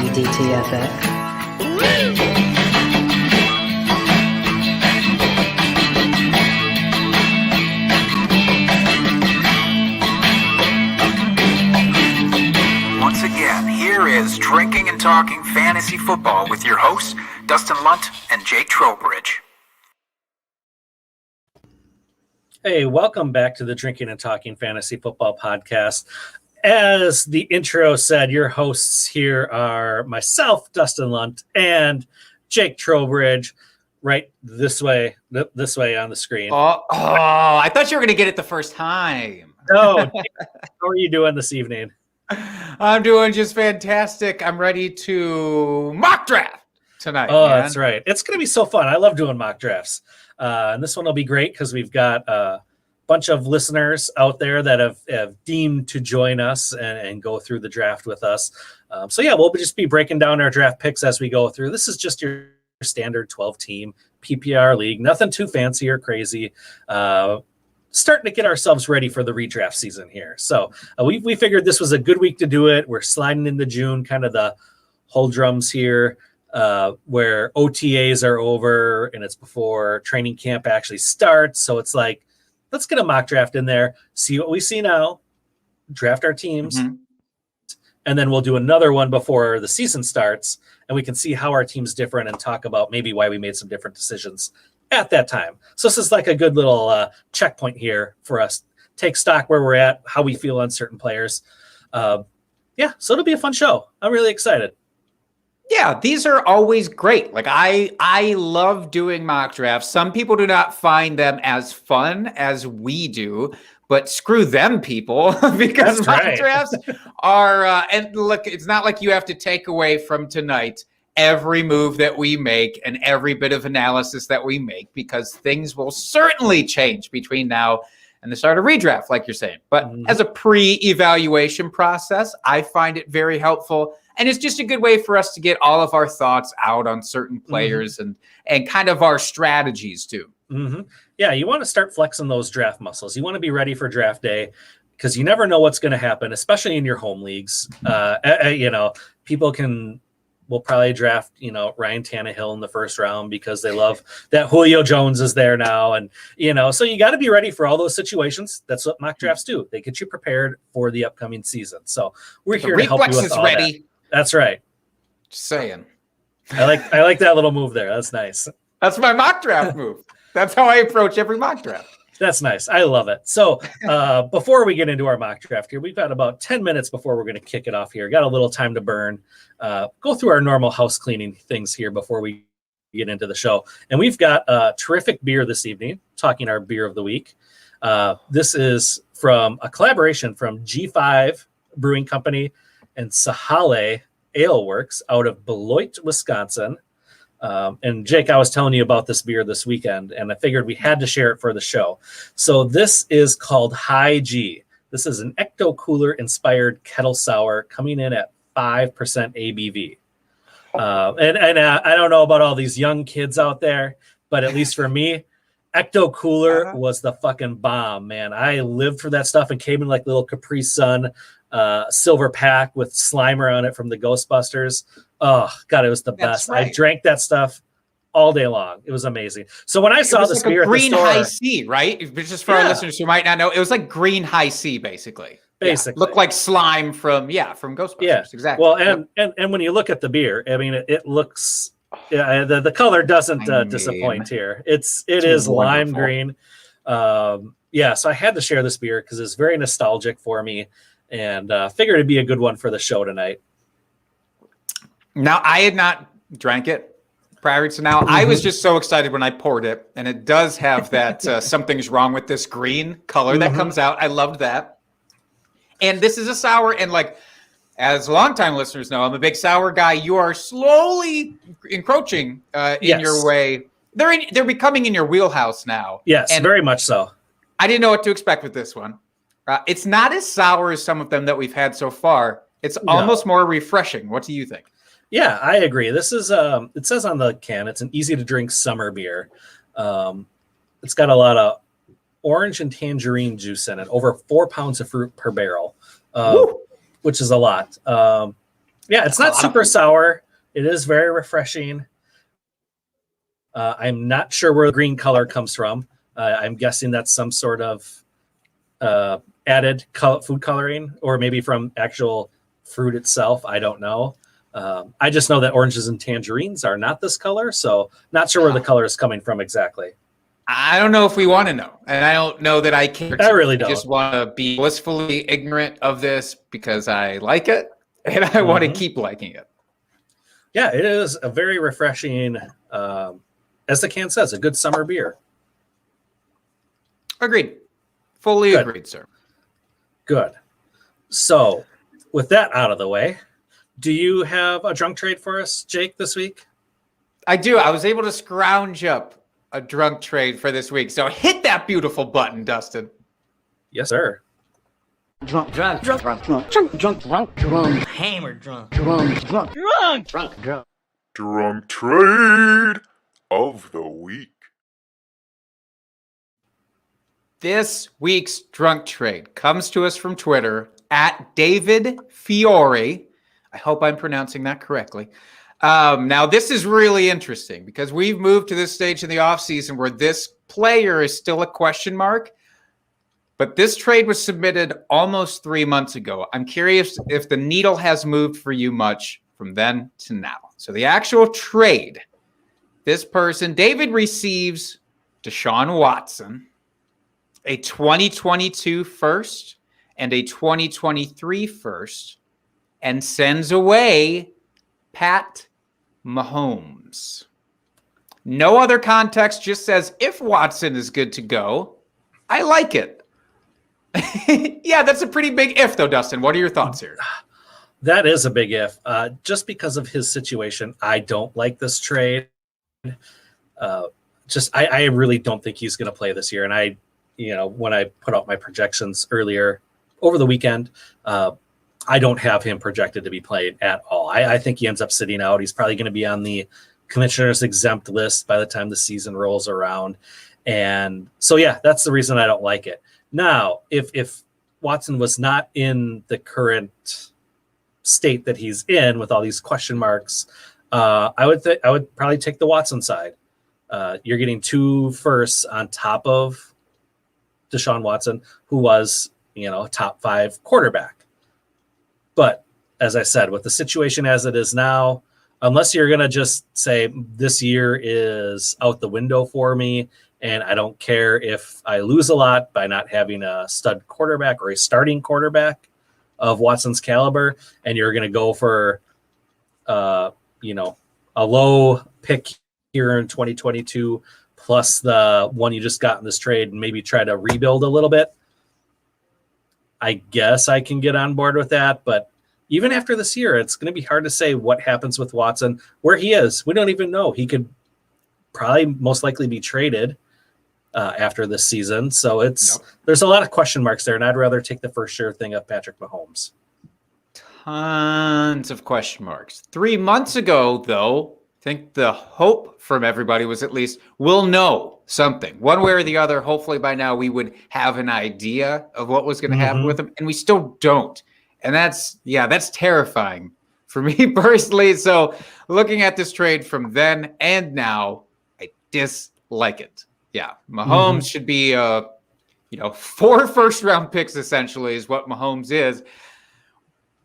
you, DTFF. Once again, here is Drinking and Talking Fantasy Football with your hosts, Dustin Lunt and Jake Trowbridge. Hey, welcome back to the Drinking and Talking Fantasy Football podcast. As the intro said, your hosts here are myself, Dustin Lunt, and Jake Trowbridge, right this way on the screen. Oh, I thought you were going to get it the first time. No, how are you doing this evening? I'm doing just fantastic. I'm ready to mock draft tonight. Oh, man. That's right. It's going to be so fun. I love doing mock drafts. And this one will be great because we've got a bunch of listeners out there that have deemed to join us and go through the draft with us. So we'll just be breaking down our draft picks as we go through. This is just your standard 12-team PPR league. Nothing too fancy or crazy. Starting to get ourselves ready for the redraft season here. So we figured this was a good week to do it. We're sliding into June, kind of the whole drums here. Where OTAs are over and it's before training camp actually starts. So it's like, let's get a mock draft in there, see what we see now, draft our teams, and then we'll do another one before the season starts, and we can see how our team's different and talk about maybe why we made some different decisions at that time. So this is like a good little checkpoint here for us. Take stock where we're at, how we feel on certain players. So it'll be a fun show. I'm really excited. Yeah, these are always great. Like I love doing mock drafts. Some people do not find them as fun as we do, but screw them, people, because That's mock right. drafts are. And look, it's not like you have to take away from tonight every move that we make and every bit of analysis that we make, because things will certainly change between now and the start of redraft, like you're saying. But as a pre-evaluation process, I find it very helpful. And it's just a good way for us to get all of our thoughts out on certain players and kind of our strategies too. Yeah, you want to start flexing those draft muscles. You want to be ready for draft day because you never know what's going to happen, especially in your home leagues. People will probably draft, Ryan Tannehill in the first round because they love that Julio Jones is there now. And, so you got to be ready for all those situations. That's what mock drafts do. They get you prepared for the upcoming season. So we're here to help you with all ready. that. That's right. Just saying. I like that little move there. That's nice. That's my mock draft move. That's how I approach every mock draft. That's nice. I love it. So before we get into our mock draft here, we've got about 10 minutes before we're going to kick it off here. Got a little time to burn. Go through our normal house cleaning things here before we get into the show. And we've got a terrific beer this evening, talking our beer of the week. This is from a collaboration from G5 Brewing Company and Sahale Ale Works out of Beloit, Wisconsin. And Jake, I was telling you about this beer this weekend, and I figured we had to share it for the show. So this is called High G. This is an Ecto Cooler inspired kettle sour coming in at 5% ABV. And I don't know about all these young kids out there, but at least for me, Ecto Cooler was the fucking bomb, man. I lived for that stuff and came in like little Capri Sun silver pack with Slimer on it from the Ghostbusters. Oh God, it was the best. Right. I drank that stuff all day long. It was amazing. So when I saw this beer at the store, green high C, right? Just for our listeners who might not know, it was like green high C, basically. Basically, looked like slime from Ghostbusters. Yeah, exactly. Well, and when you look at the beer, I mean, it looks. Yeah, the color doesn't disappoint here. It is lime green. So I had to share this beer because it's very nostalgic for me, and figured it'd be a good one for the show tonight. Now, I had not drank it prior to now. I was just so excited when I poured it, and it does have that something's wrong with this green color that comes out. I loved that. And this is a sour, and like, as longtime listeners know, I'm a big sour guy. You are slowly encroaching in your way. They're becoming in your wheelhouse now. Yes, and very much so. I didn't know what to expect with this one. It's not as sour as some of them that we've had so far. It's almost more refreshing. What do you think? Yeah, I agree. This is it says on the can, it's an easy to drink summer beer. It's got a lot of orange and tangerine juice in it, over 4 pounds of fruit per barrel, which is a lot. Yeah, it's not super sour. It is very refreshing. I'm not sure where the green color comes from. I'm guessing that's some sort of added food coloring, or maybe from actual fruit itself. I don't know. I just know that oranges and tangerines are not this color, so not sure where the color is coming from exactly. I don't know if we want to know, and I don't know that I care. I really don't. I just want to be blissfully ignorant of this because I like it, and I want to keep liking it. Yeah, it is a very refreshing, as the can says, a good summer beer. Agreed. Fully agreed, sir. Good. So, with that out of the way, do you have a drunk trade for us, Jake, this week? I do. I was able to scrounge up a drunk trade for this week. So hit that beautiful button, Dustin. Yes, sir. Drunk, hammer, drunk. Drunk trade of the week. This week's drunk trade comes to us from Twitter at David Fiore. I hope I'm pronouncing that correctly. Now, this is really interesting because we've moved to this stage in the offseason where this player is still a question mark, but this trade was submitted almost 3 months ago. I'm curious if the needle has moved for you much from then to now. So the actual trade, this person, David, receives Deshaun Watson, a 2022 first and a 2023 first, and sends away Pat Mahomes. No other context, just says if Watson is good to go, I like it. Yeah, that's a pretty big if, though, Dustin. What are your thoughts here? That is a big if. Just because of his situation, I don't like this trade. I really don't think he's going to play this year. And when I put out my projections earlier over the weekend, I don't have him projected to be played at all. I think he ends up sitting out. He's probably going to be on the commissioner's exempt list by the time the season rolls around. And so, yeah, that's the reason I don't like it. Now, if Watson was not in the current state that he's in with all these question marks, I would probably take the Watson side. You're getting 2 firsts on top of Deshaun Watson, who was, a top 5 quarterback. But as I said, with the situation as it is now, unless you're going to just say this year is out the window for me, and I don't care if I lose a lot by not having a stud quarterback or a starting quarterback of Watson's caliber, and you're going to go for, a low pick here in 2022 plus the one you just got in this trade and maybe try to rebuild a little bit, I guess I can get on board with that. But even after this year, it's going to be hard to say what happens with Watson, where he is. We don't even know. He could probably most likely be traded after this season. So there's a lot of question marks there, and I'd rather take the first sure thing of Patrick Mahomes. Tons of question marks. 3 months ago, though, I think the hope from everybody was at least we'll know something one way or the other. Hopefully by now we would have an idea of what was going to happen with him, and we still don't. And that's terrifying for me personally. So looking at this trade from then and now, I dislike it. Yeah, Mahomes should be 4 first-round picks essentially is what Mahomes is.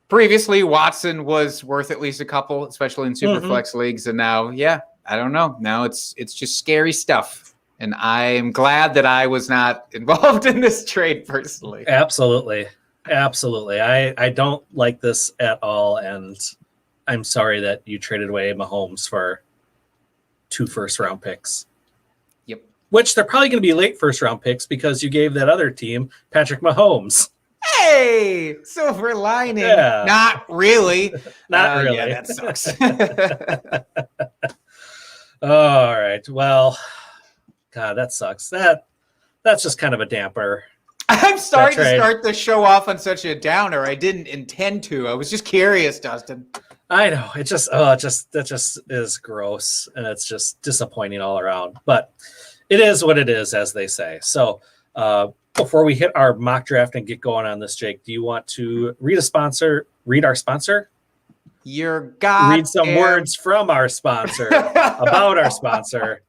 Previously, Watson was worth at least a couple, especially in super flex leagues. And now, I don't know. Now it's just scary stuff. And I am glad that I was not involved in this trade personally. Absolutely. I don't like this at all. And I'm sorry that you traded away Mahomes for 2 first-round picks. Yep. Which they're probably going to be late first-round picks because you gave that other team Patrick Mahomes. Hey, silver lining. Yeah. Not really. Not really. Yeah, that sucks. All right. Well, God, that sucks. That's just kind of a damper. I'm sorry to start the show off on such a downer. I didn't intend to. I was just curious, Dustin. I know. That just is gross, and it's just disappointing all around. But it is what it is, as they say. So, before we hit our mock draft and get going on this, Jake, do you want to read our sponsor? You're goddamn. Read some words from our sponsor about our sponsor.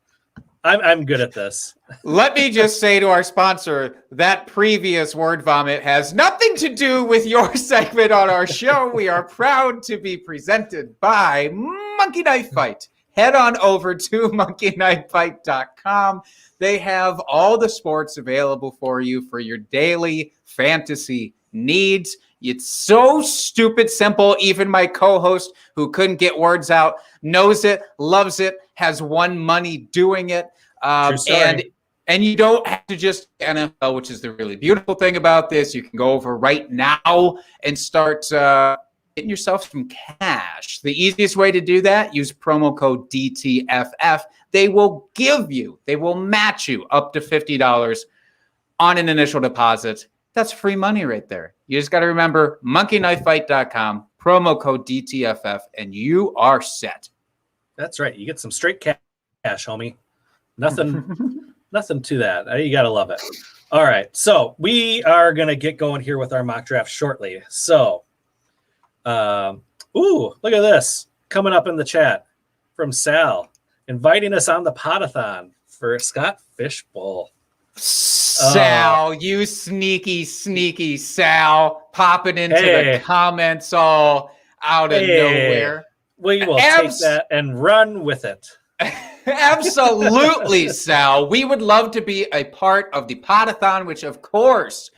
I'm good at this. Let me just say to our sponsor, that previous word vomit has nothing to do with your segment on our show. We are proud to be presented by Monkey Knife Fight. Head on over to monkeyknifefight.com. They have all the sports available for you for your daily fantasy needs. It's so stupid simple. Even my co-host who couldn't get words out knows it, loves it, has won money doing it. And you don't have to just NFL, which is the really beautiful thing about this. You can go over right now and start getting yourself some cash. The easiest way to do that, use promo code DTFF. They will match you up to $50 on an initial deposit. That's free money right there. You just got to remember monkeyknifefight.com, promo code DTFF, and you are set. That's right. You get some straight cash, homie. Nothing to that. You got to love it. All right. So we are going to get going here with our mock draft shortly. So, look at this coming up in the chat from Sal, inviting us on the Podathon for Scott Fishbowl. Sal, you sneaky Sal, popping into the comments all out of nowhere. We will take that and run with it. Absolutely, Sal. We would love to be a part of the Podathon, which of course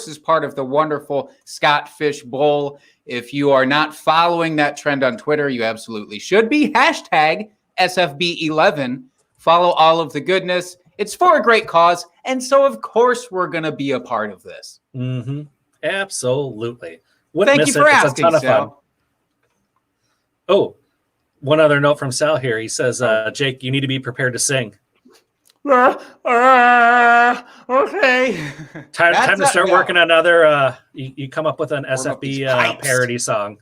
is part of the wonderful Scott Fish Bowl. If you are not following that trend on Twitter, you absolutely should be. Hashtag SFB11. Follow all of the goodness. It's for a great cause. And so, of course, we're going to be a part of this. Mm-hmm. Absolutely. Thank you for asking, Sal. Oh, one other note from Sal here. He says, Jake, you need to be prepared to sing. Okay. Time to start working on another. You come up with an SFB parody song.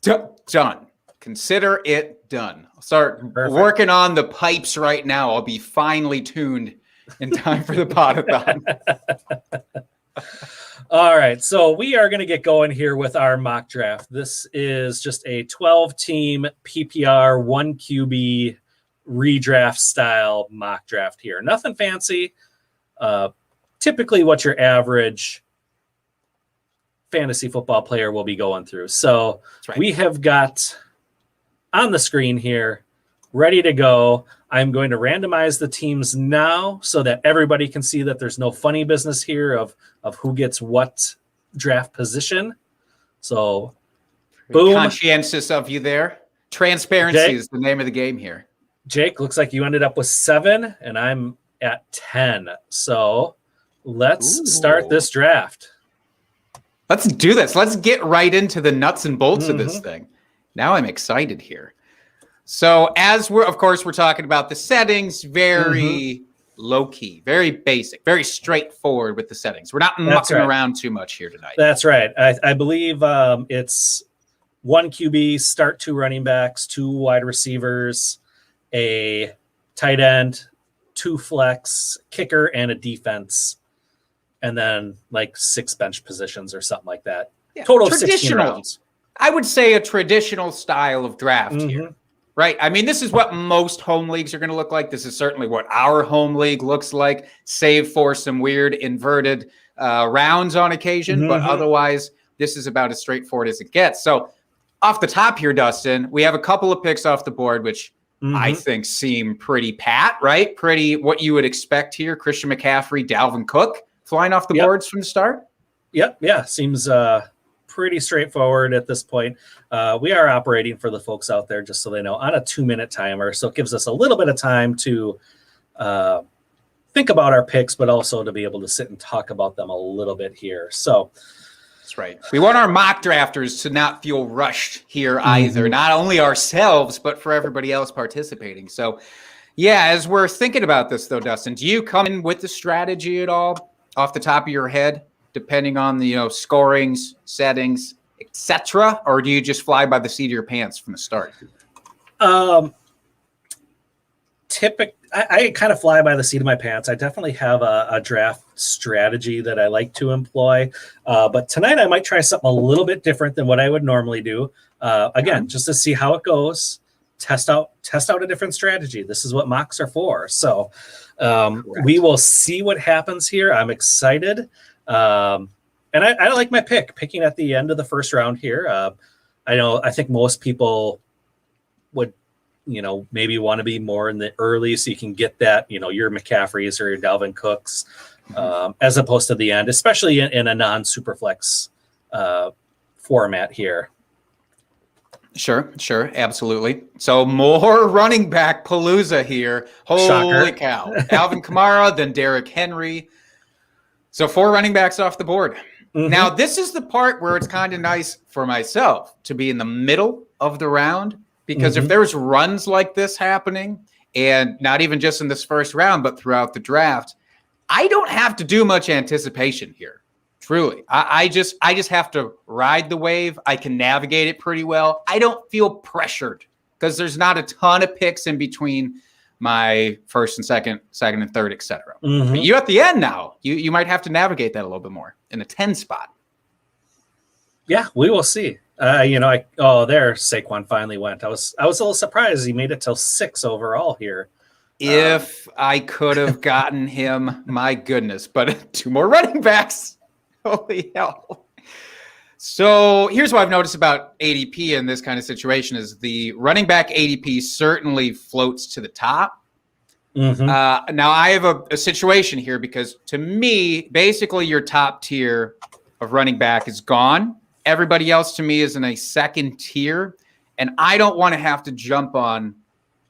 Done. Consider it done. I'll start working on the pipes right now. I'll be finely tuned in time for the Podathon. All right, so we are going to get going here with our mock draft. This is just a 12-team PPR 1 QB redraft style mock draft here. Nothing fancy. Typically what your average fantasy football player will be going through. So we have got on the screen here, ready to go. I'm going to randomize the teams now so that everybody can see that there's no funny business here of who gets what draft position. So, boom. Conscientious of you there. Transparency is the name of the game here. Jake, looks like you ended up with 7, and I'm at 10. So, let's start this draft. Let's do this. Let's get right into the nuts and bolts of this thing. Now I'm excited here. So as we're talking about the settings, very low key, very basic, very straightforward with the settings. We're not mucking around too much here tonight. That's right. I believe it's 1 QB, start 2 running backs, 2 wide receivers, a tight end, 2 flex, kicker, and a defense, and then like 6 bench positions or something like that. Yeah. Total of 16 rounds. I would say a traditional style of draft here. Right. I mean, this is what most home leagues are going to look like. This is certainly what our home league looks like, save for some weird inverted rounds on occasion. But otherwise, this is about as straightforward as it gets. So off the top here, Dustin, we have a couple of picks off the board, which I think seem pretty pat, right? Pretty what you would expect here. Christian McCaffrey, Dalvin Cook flying off the boards from the start. Yep. Yeah. Seems pretty straightforward at this point. We are operating for the folks out there, just so they know, on a 2-minute timer. So it gives us a little bit of time to think about our picks, but also to be able to sit and talk about them a little bit here. So that's right. We want our mock drafters to not feel rushed here either. Not only ourselves, but for everybody else participating. So yeah, as we're thinking about this though, Dustin, do you come in with the strategy at all off the top of your head, depending on the scorings, settings, etc., or do you just fly by the seat of your pants from the start? I kind of fly by the seat of my pants. I definitely have a draft strategy that I like to employ, but tonight I might try something a little bit different than what I would normally do. Again, just to see how it goes, test out a different strategy. This is what mocks are for. So we will see what happens here. I'm excited. And I like my picking at the end of the first round here. I think most people would, maybe want to be more in the early so you can get that, your McCaffreys or your Dalvin Cooks, as opposed to the end, especially in a non-superflex format here. Sure, absolutely. So more running back palooza here. Holy Shocker. cow. Alvin Kamara, then Derrick Henry. So 4 running backs off the board. Mm-hmm. Now, this is the part where it's kind of nice for myself to be in the middle of the round, because if there's runs like this happening, and not even just in this first round, but throughout the draft, I don't have to do much anticipation here. Truly. I just have to ride the wave. I can navigate it pretty well. I don't feel pressured because there's not a ton of picks in between my first and second and third, etc. But you at the end now, you might have to navigate that a little bit more in a 10 spot. Yeah, we will see. There Saquon finally went. I was a little surprised he made it till 6 overall here. If I could have gotten him, my goodness, but 2 more running backs. Holy hell. So here's what I've noticed about ADP in this kind of situation is the running back ADP certainly floats to the top. Now I have a situation here because to me, basically your top tier of running back is gone. Everybody else to me is in a second tier. And I don't want to have to jump on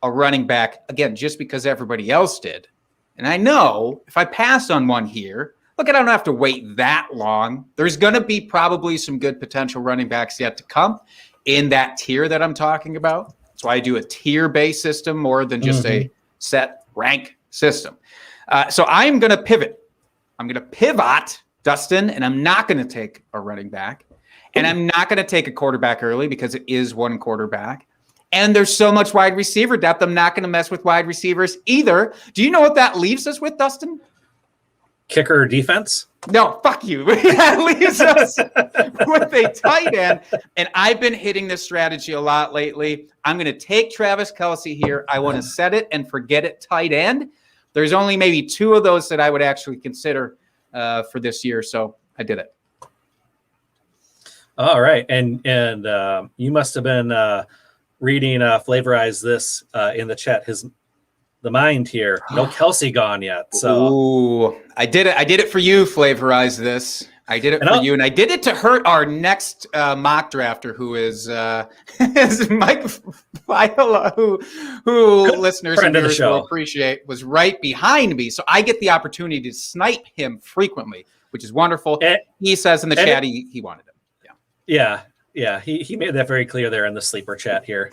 a running back, again, just because everybody else did. And I know if I pass on one here, look, I don't have to wait that long. There's going to be probably some good potential running backs yet to come in that tier that I'm talking about. That's why I do a tier-based system more than just a set rank system. So I'm going to pivot. I'm going to pivot, Dustin, and I'm not going to take a running back. And I'm not going to take a quarterback early because it is one quarterback. And there's so much wide receiver depth, I'm not going to mess with wide receivers either. Do you know what that leaves us with, Dustin? Kicker defense? No, fuck you. That leaves us with a tight end. And I've been hitting this strategy a lot lately. I'm going to take Travis Kelce here. I want to set it and forget it tight end. There's only maybe 2 of those that I would actually consider for this year. So I did it. All right. And you must have been reading Flavorize This in the chat. The mind here. No Kelce gone yet. So ooh, I did it. I did it for you. Flavorize This. I did it for you, and I did it to hurt our next mock drafter, who is Mike Viola, who listeners and viewers will appreciate, was right behind me, so I get the opportunity to snipe him frequently, which is wonderful. He says in the chat he wanted him. Yeah, he made that very clear there in the sleeper chat here.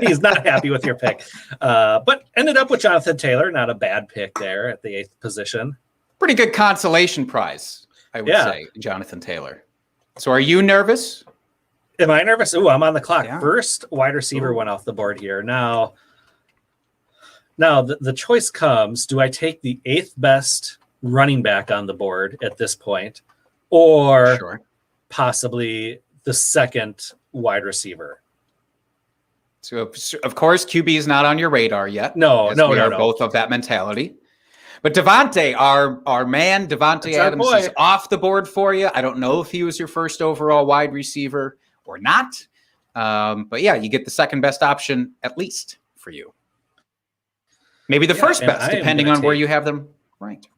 He's not happy with your pick, but ended up with Jonathan Taylor. Not a bad pick there at the 8th position. Pretty good consolation prize, I would say, Jonathan Taylor. So are you nervous? Am I nervous? Ooh, I'm on the clock. Yeah. First wide receiver went off the board here. Now the choice comes, do I take the 8th best running back on the board at this point, or possibly the 2nd wide receiver? So, of course, QB is not on your radar yet. No. Both of that mentality. But Devontae, our man, Devontae Adams is off the board for you. I don't know if he was your first overall wide receiver or not. But yeah, you get the 2nd best option at least for you. Maybe the first best, depending on where you have them ranked.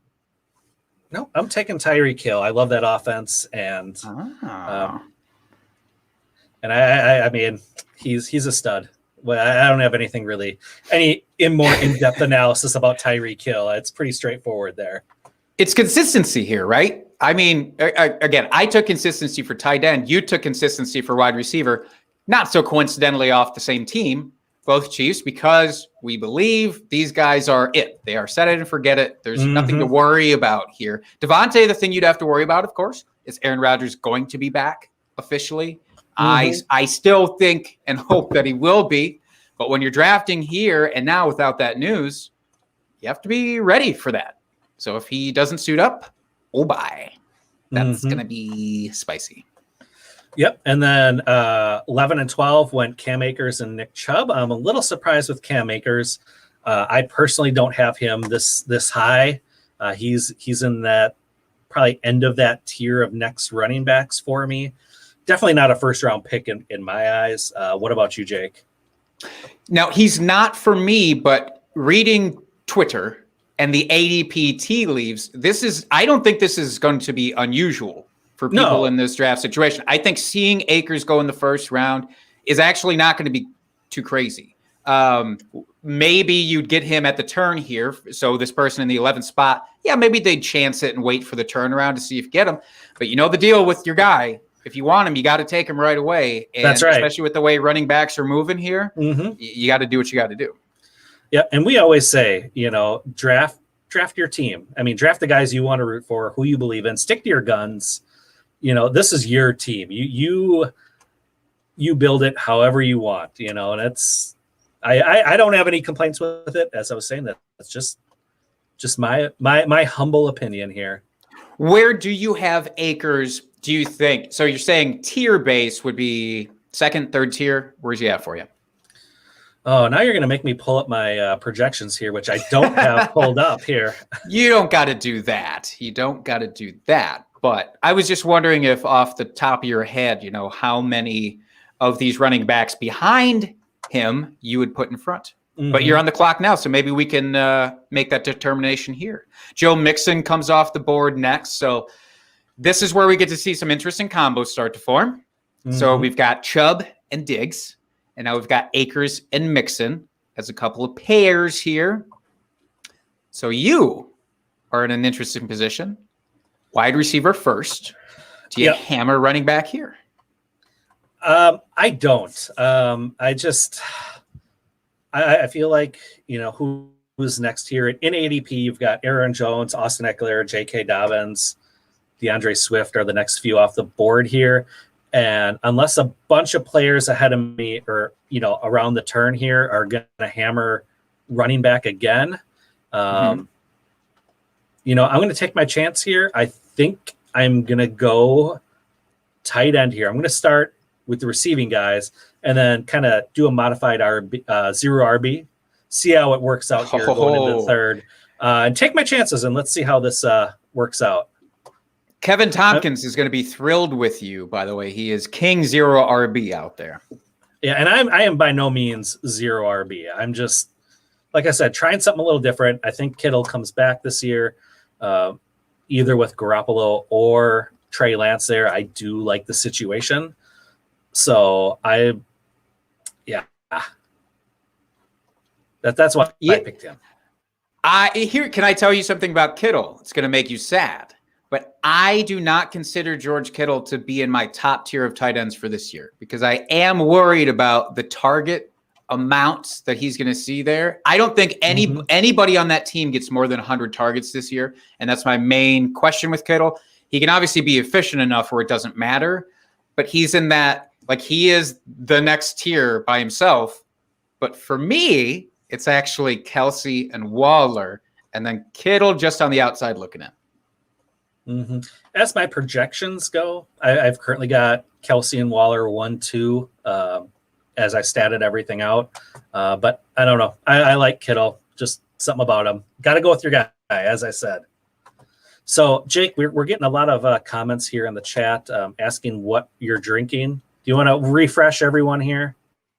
No, I'm taking Tyreek Hill. I love that offense, and I mean, he's a stud. Well, I don't have anything really, any more in-depth analysis about Tyreek Hill. It's pretty straightforward there. It's consistency here, right? I mean, again, I took consistency for tight end. You took consistency for wide receiver. Not so coincidentally off the same team, both Chiefs, because we believe these guys are it. They are set it and forget it. There's nothing to worry about here. Devontae, the thing you'd have to worry about, of course, is Aaron Rodgers going to be back officially. I still think and hope that he will be. But when you're drafting here and now without that news, you have to be ready for that. So if he doesn't suit up, oh, bye. That's going to be spicy. Yep. And then 11 and 12 went Cam Akers and Nick Chubb. I'm a little surprised with Cam Akers. I personally don't have him this high. He's in that probably end of that tier of next running backs for me. Definitely not a first round pick in my eyes. What about you, Jake? Now, he's not for me, but reading Twitter and the ADP tea leaves, I don't think this is going to be unusual for people in this draft situation. I think seeing Akers go in the first round is actually not going to be too crazy. Maybe you'd get him at the turn here. So this person in the 11th spot, yeah, maybe they'd chance it and wait for the turnaround to see if you get him. But you know the deal with your guy. If you want him, you got to take him right away. And that's right. Especially with the way running backs are moving here, you got to do what you got to do. Yeah, and we always say, draft your team. I mean, draft the guys you want to root for, who you believe in. Stick to your guns. This is your team. You build it however you want. And it's I don't have any complaints with it. As I was saying, that's just my humble opinion here. Where do you have Akers? Do you think? So you're saying tier base would be second, third tier. Where's he at for you? Oh, now you're going to make me pull up my projections here, which I don't have pulled up here. You don't got to do that. You don't got to do that. But I was just wondering if off the top of your head, how many of these running backs behind him you would put in front. But you're on the clock now, so maybe we can make that determination here. Joe Mixon comes off the board next. So this is where we get to see some interesting combos start to form. So we've got Chubb and Diggs, and now we've got Akers and Mixon as a couple of pairs here. So you are in an interesting position. Wide receiver first. Do you hammer running back here? I don't. I feel like, who's next here? In ADP, you've got Aaron Jones, Austin Eckler, J.K. Dobbins, DeAndre Swift are the next few off the board here. And unless a bunch of players ahead of me or, around the turn here are going to hammer running back again, I'm going to take my chance here. I think I'm going to go tight end here. I'm going to start with the receiving guys and then kind of do a modified zero RB, see how it works out here going into the third, and take my chances, and let's see how this works out. Kevin Tompkins is going to be thrilled with you, by the way. He is king zero RB out there. Yeah, and I am by no means zero RB. I'm just, like I said, trying something a little different. I think Kittle comes back this year, either with Garoppolo or Trey Lance there. I do like the situation. So that's why I picked him. Can I tell you something about Kittle? It's going to make you sad, but I do not consider George Kittle to be in my top tier of tight ends for this year because I am worried about the target amounts that he's going to see there. I don't think anybody on that team gets more than 100 targets this year, and that's my main question with Kittle. He can obviously be efficient enough where it doesn't matter, but he's in that. Like, he is the next tier by himself. But for me, it's actually Kelsey and Waller, and then Kittle just on the outside looking in. As my projections go, I've currently got Kelsey and Waller 1-2 as I statted everything out. But I don't know. I like Kittle. Just something about him. Got to go with your guy, as I said. So, Jake, we're getting a lot of comments here in the chat asking what you're drinking. Do you want to refresh everyone here?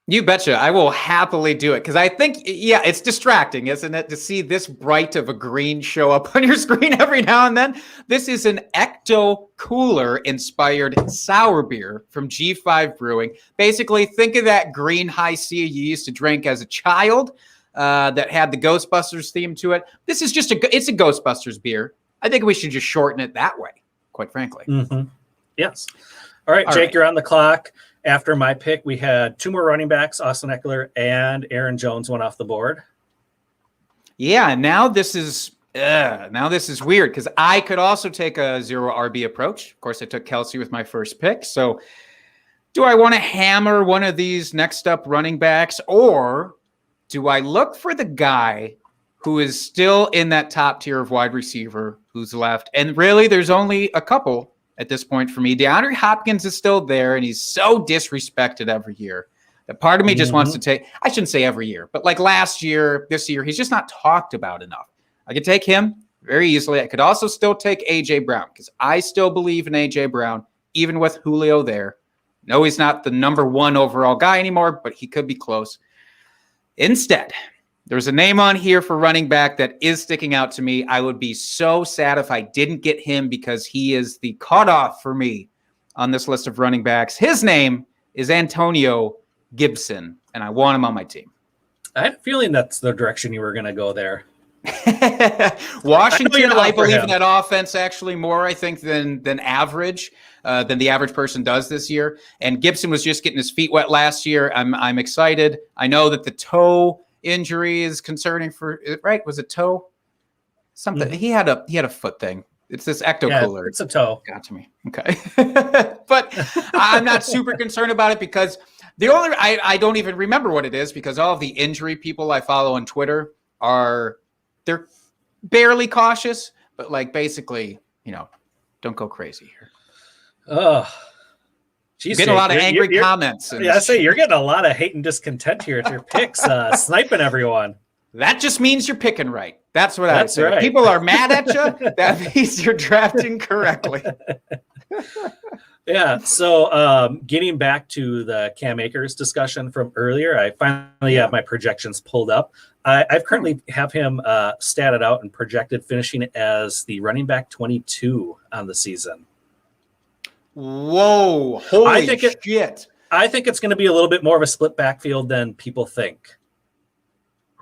You betcha. I will happily do it because I think, it's distracting, isn't it, to see this bright of a green show up on your screen every now and then. This is an Ecto Cooler inspired sour beer from G5 Brewing. Basically, think of that green high C you used to drink as a child that had the Ghostbusters theme to it. This is it's a Ghostbusters beer. I think we should just shorten it that way, quite frankly. Yes. All right, Jake, you're on the clock. After my pick, we had two more running backs, Austin Eckler and Aaron Jones went off the board. Yeah, now this is weird because I could also take a zero RB approach. Of course, I took Kelsey with my first pick. So do I want to hammer one of these next up running backs, or do I look for the guy who is still in that top tier of wide receiver who's left? And really, there's only a couple at this point for me. DeAndre Hopkins is still there, and he's so disrespected every year that part of me just wants to take, I shouldn't say every year, but like last year, this year, he's just not talked about enough. I could take him very easily. I could also still take A.J. Brown because I still believe in A.J. Brown, even with Julio there. No, he's not the number 1 overall guy anymore, but he could be close. Instead, there's a name on here for running back that is sticking out to me. I would be so sad if I didn't get him because he is the cutoff for me on this list of running backs. His name is Antonio Gibson, and I want him on my team. I had a feeling that's the direction you were going to go there. Washington, I believe in that offense actually more, I think, than average, than the average person does this year. And Gibson was just getting his feet wet last year. I'm excited. I know that the toe injury is concerning for, right? Was it toe? Something. He had a foot thing. It's this ectocooler. Yeah, it's a toe. Got to me. Okay. But I'm not super concerned about it because I don't even remember what it is because all of the injury people I follow on Twitter they're barely cautious, but like basically, don't go crazy here. Oh, geez, getting a lot of angry comments. I say you're getting a lot of hate and discontent here at your picks, sniping everyone. That just means you're picking right. That's what I say. Right. If people are mad at you, that means you're drafting correctly. Yeah. So getting back to the Cam Akers discussion from earlier, I finally have my projections pulled up. I've currently have him statted out and projected finishing as the running back 22 on the season. Whoa. Holy shit. I think it's going to be a little bit more of a split backfield than people think.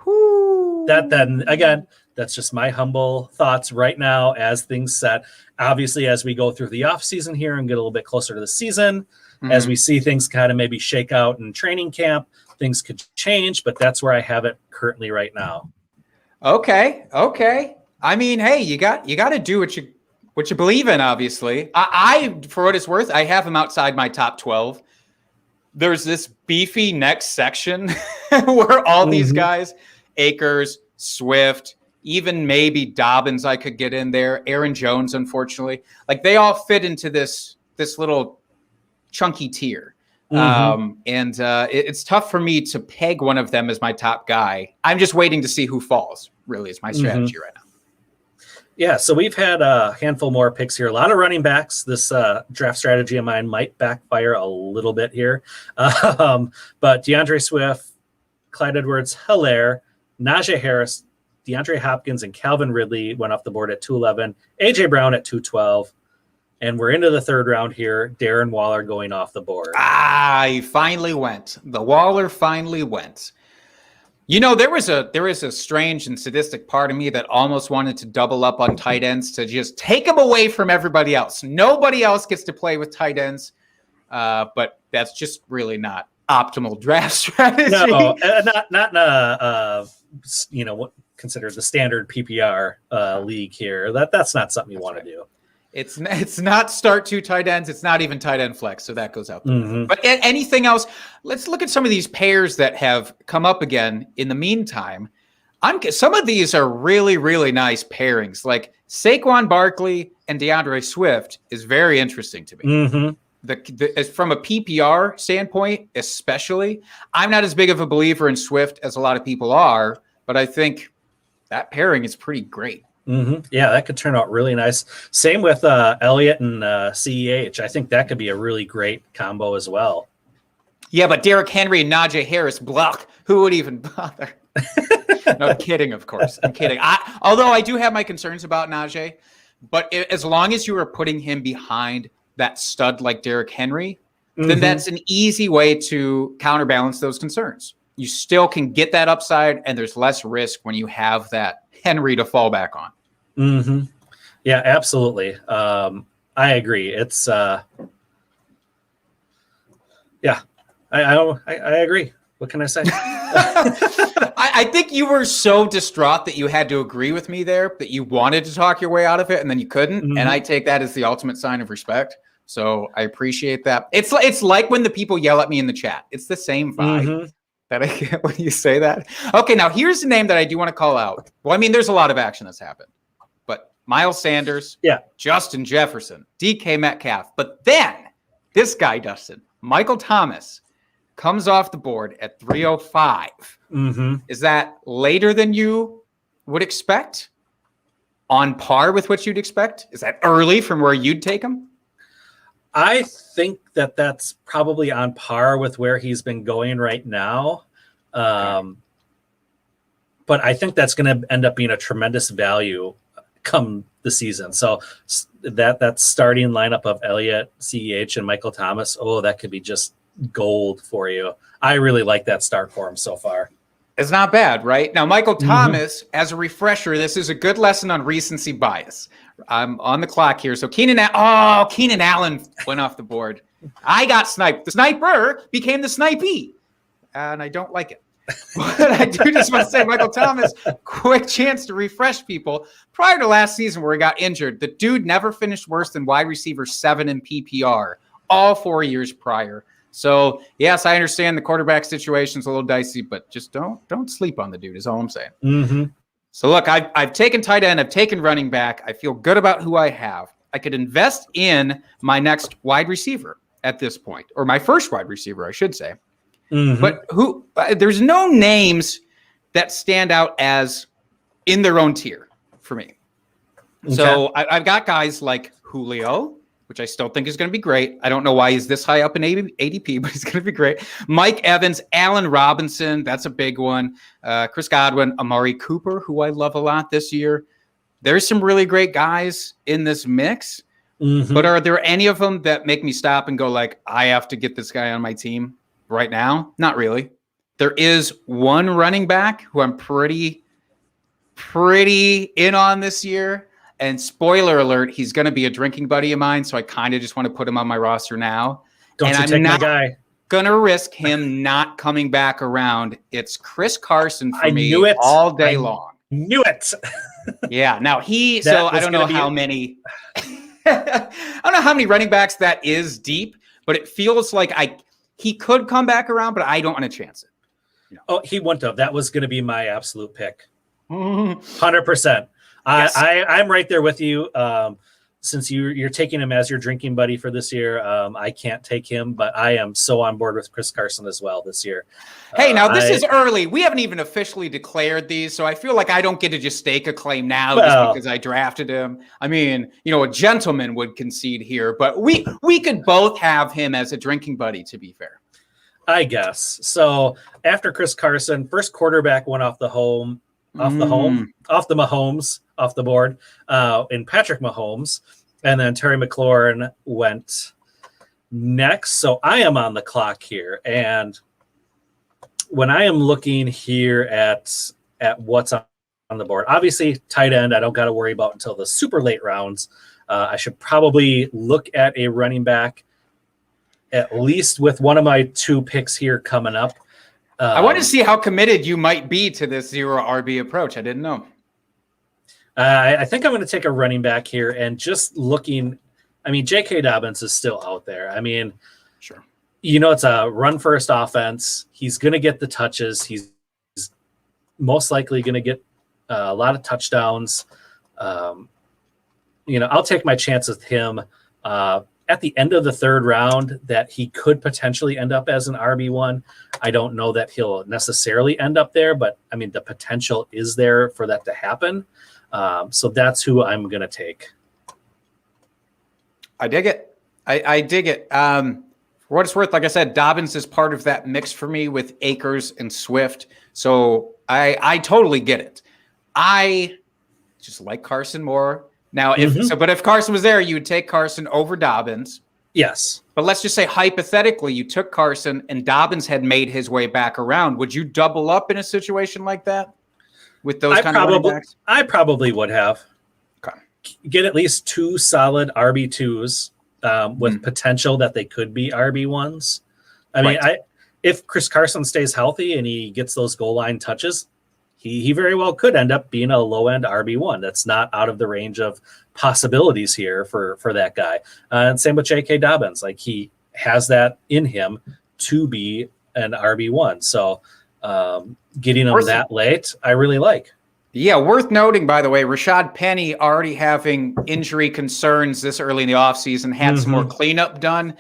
Whoo. Then again, that's just my humble thoughts right now as things set. Obviously, as we go through the offseason here and get a little bit closer to the season, as we see things kind of maybe shake out in training camp, things could change, but that's where I have it currently right now. Okay. I mean, hey, you got to do what you believe in, obviously. I, for what it's worth, I have him outside my top 12. There's this beefy next section where all these guys, Akers, Swift, even maybe Dobbins I could get in there. Aaron Jones, unfortunately. Like they all fit into this little chunky tier. It's tough for me to peg one of them as my top guy. I'm just waiting to see who falls, really, is my strategy right now. Yeah, so we've had a handful more picks here. A lot of running backs. This draft strategy of mine might backfire a little bit here. But DeAndre Swift, Clyde Edwards-Helaire, Najee Harris, DeAndre Hopkins, and Calvin Ridley went off the board at 211. A.J. Brown at 212. And we're into the third round here. Darren Waller going off the board. He finally went. The Waller finally went. There was a strange and sadistic part of me that almost wanted to double up on tight ends to just take them away from everybody else. Nobody else gets to play with tight ends, but that's just really not optimal draft strategy. No, not what considered the standard PPR league here. That's not something you want to do. It's not start 2 tight ends. It's not even tight end flex, so that goes out there. But anything else? Let's look at some of these pairs that have come up again in the meantime. Some of these are really, really nice pairings. Like Saquon Barkley and DeAndre Swift is very interesting to me. From a PPR standpoint, especially, I'm not as big of a believer in Swift as a lot of people are, but I think that pairing is pretty great. Yeah, that could turn out really nice. Same with Elliott and CEH. I think that could be a really great combo as well. Yeah, but Derrick Henry and Najee Harris, block. Who would even bother? No, I'm kidding, of course. I'm kidding. Although I do have my concerns about Najee, but as long as you are putting him behind that stud like Derrick Henry, then that's an easy way to counterbalance those concerns. You still can get that upside, and there's less risk when you have that Henry to fall back on. Yeah, absolutely. I agree. It's I agree. What can I say? I think you were so distraught that you had to agree with me there, that you wanted to talk your way out of it and then you couldn't. And I take that as the ultimate sign of respect. So I appreciate that. It's like when the people yell at me in the chat. It's the same vibe that I get when you say that. Okay, now here's the name that I do want to call out. Well, I mean, there's a lot of action that's happened, but Miles Sanders, Yeah. Justin Jefferson, DK Metcalf. But then this guy, Dustin, Michael Thomas, comes off the board at 305. Mm-hmm. Is that later than you would expect? On par with what you'd expect? Is that early from where you'd take him? I think that that's probably on par with where he's been going right now. But I think that's going to end up being a tremendous value come the season. So that starting lineup of Elliott, CEH, and Michael Thomas, that could be just gold for you. I really like that start for him so far. It's not bad, right? Now, Michael Thomas, as a refresher, this is a good lesson on recency bias. I'm on the clock here. So Keenan Allen went off the board. I got sniped. The sniper became the snipee, and I don't like it. But I do just want to say, Michael Thomas, quick chance to refresh people. Prior to last season where he got injured, the dude never finished worse than wide receiver 7 in PPR all 4 years prior. So, yes, I understand the quarterback situation's a little dicey, but just don't sleep on the dude is all I'm saying. Mm-hmm. So, look, I've taken tight end. I've taken running back. I feel good about who I have. I could invest in my next wide receiver at this point, or my first wide receiver, I should say. Mm-hmm. But there's no names that stand out as in their own tier for me. Okay. So I've got guys like Julio, which I still think is going to be great. I don't know why he's this high up in ADP, but he's going to be great. Mike Evans, Allen Robinson, that's a big one. Chris Godwin, Amari Cooper, who I love a lot this year. There's some really great guys in this mix, but are there any of them that make me stop and go like, I have to get this guy on my team right now? Not really. There is one running back who I'm pretty in on this year. And spoiler alert, he's going to be a drinking buddy of mine, so I kind of just want to put him on my roster now. Don't you take my guy. Going to risk him not coming back around. It's Chris Carson for me knew it. all day long. Knew it. Yeah. Now I don't know how many. I don't know how many running backs that is deep, but it feels like he could come back around, but I don't want to chance it. Oh, he wouldn't have. That was going to be my absolute pick. 100%. Yes. I'm right there with you. Since you're taking him as your drinking buddy for this year, I can't take him, but I am so on board with Chris Carson as well this year. Hey, now this is early. We haven't even officially declared these, so I feel like I don't get to just stake a claim now just because I drafted him. I mean, a gentleman would concede here, but we could both have him as a drinking buddy, to be fair. I guess. So after Chris Carson, first quarterback went off the Mahomes, off the board, in Patrick Mahomes, and then Terry McLaurin went next. So I am on the clock here, and when I am looking here at what's on the board, obviously tight end I don't got to worry about until the super late rounds. I should probably look at a running back at least with one of my 2 picks here coming up. I want to see how committed you might be to this 0 RB approach. I didn't know. I think I'm going to take a running back here, and just looking, I mean, J.K. Dobbins is still out there. I mean, sure. It's a run-first offense. He's going to get the touches. He's most likely going to get a lot of touchdowns. I'll take my chance with him at the end of the 3rd round that he could potentially end up as an RB1. I don't know that he'll necessarily end up there, but I mean, the potential is there for that to happen. So that's who I'm going to take. I dig it. I dig it. For what it's worth, like I said, Dobbins is part of that mix for me with Akers and Swift. So I totally get it. I just like Carson more. Now, if Carson was there, you would take Carson over Dobbins. Yes. But let's just say hypothetically, you took Carson and Dobbins had made his way back around. Would you double up in a situation like that with those kind of running backs? I probably would have. Okay. Get at least 2 solid RB2s with potential that they could be RB1s. I mean, if Chris Carson stays healthy and he gets those goal line touches, he very well could end up being a low-end RB1. That's not out of the range of possibilities here for that guy. And same with J.K. Dobbins. Like, he has that in him to be an RB1. So getting him that late, I really like. Yeah, worth noting, by the way, Rashad Penny already having injury concerns this early in the offseason, had some more cleanup done.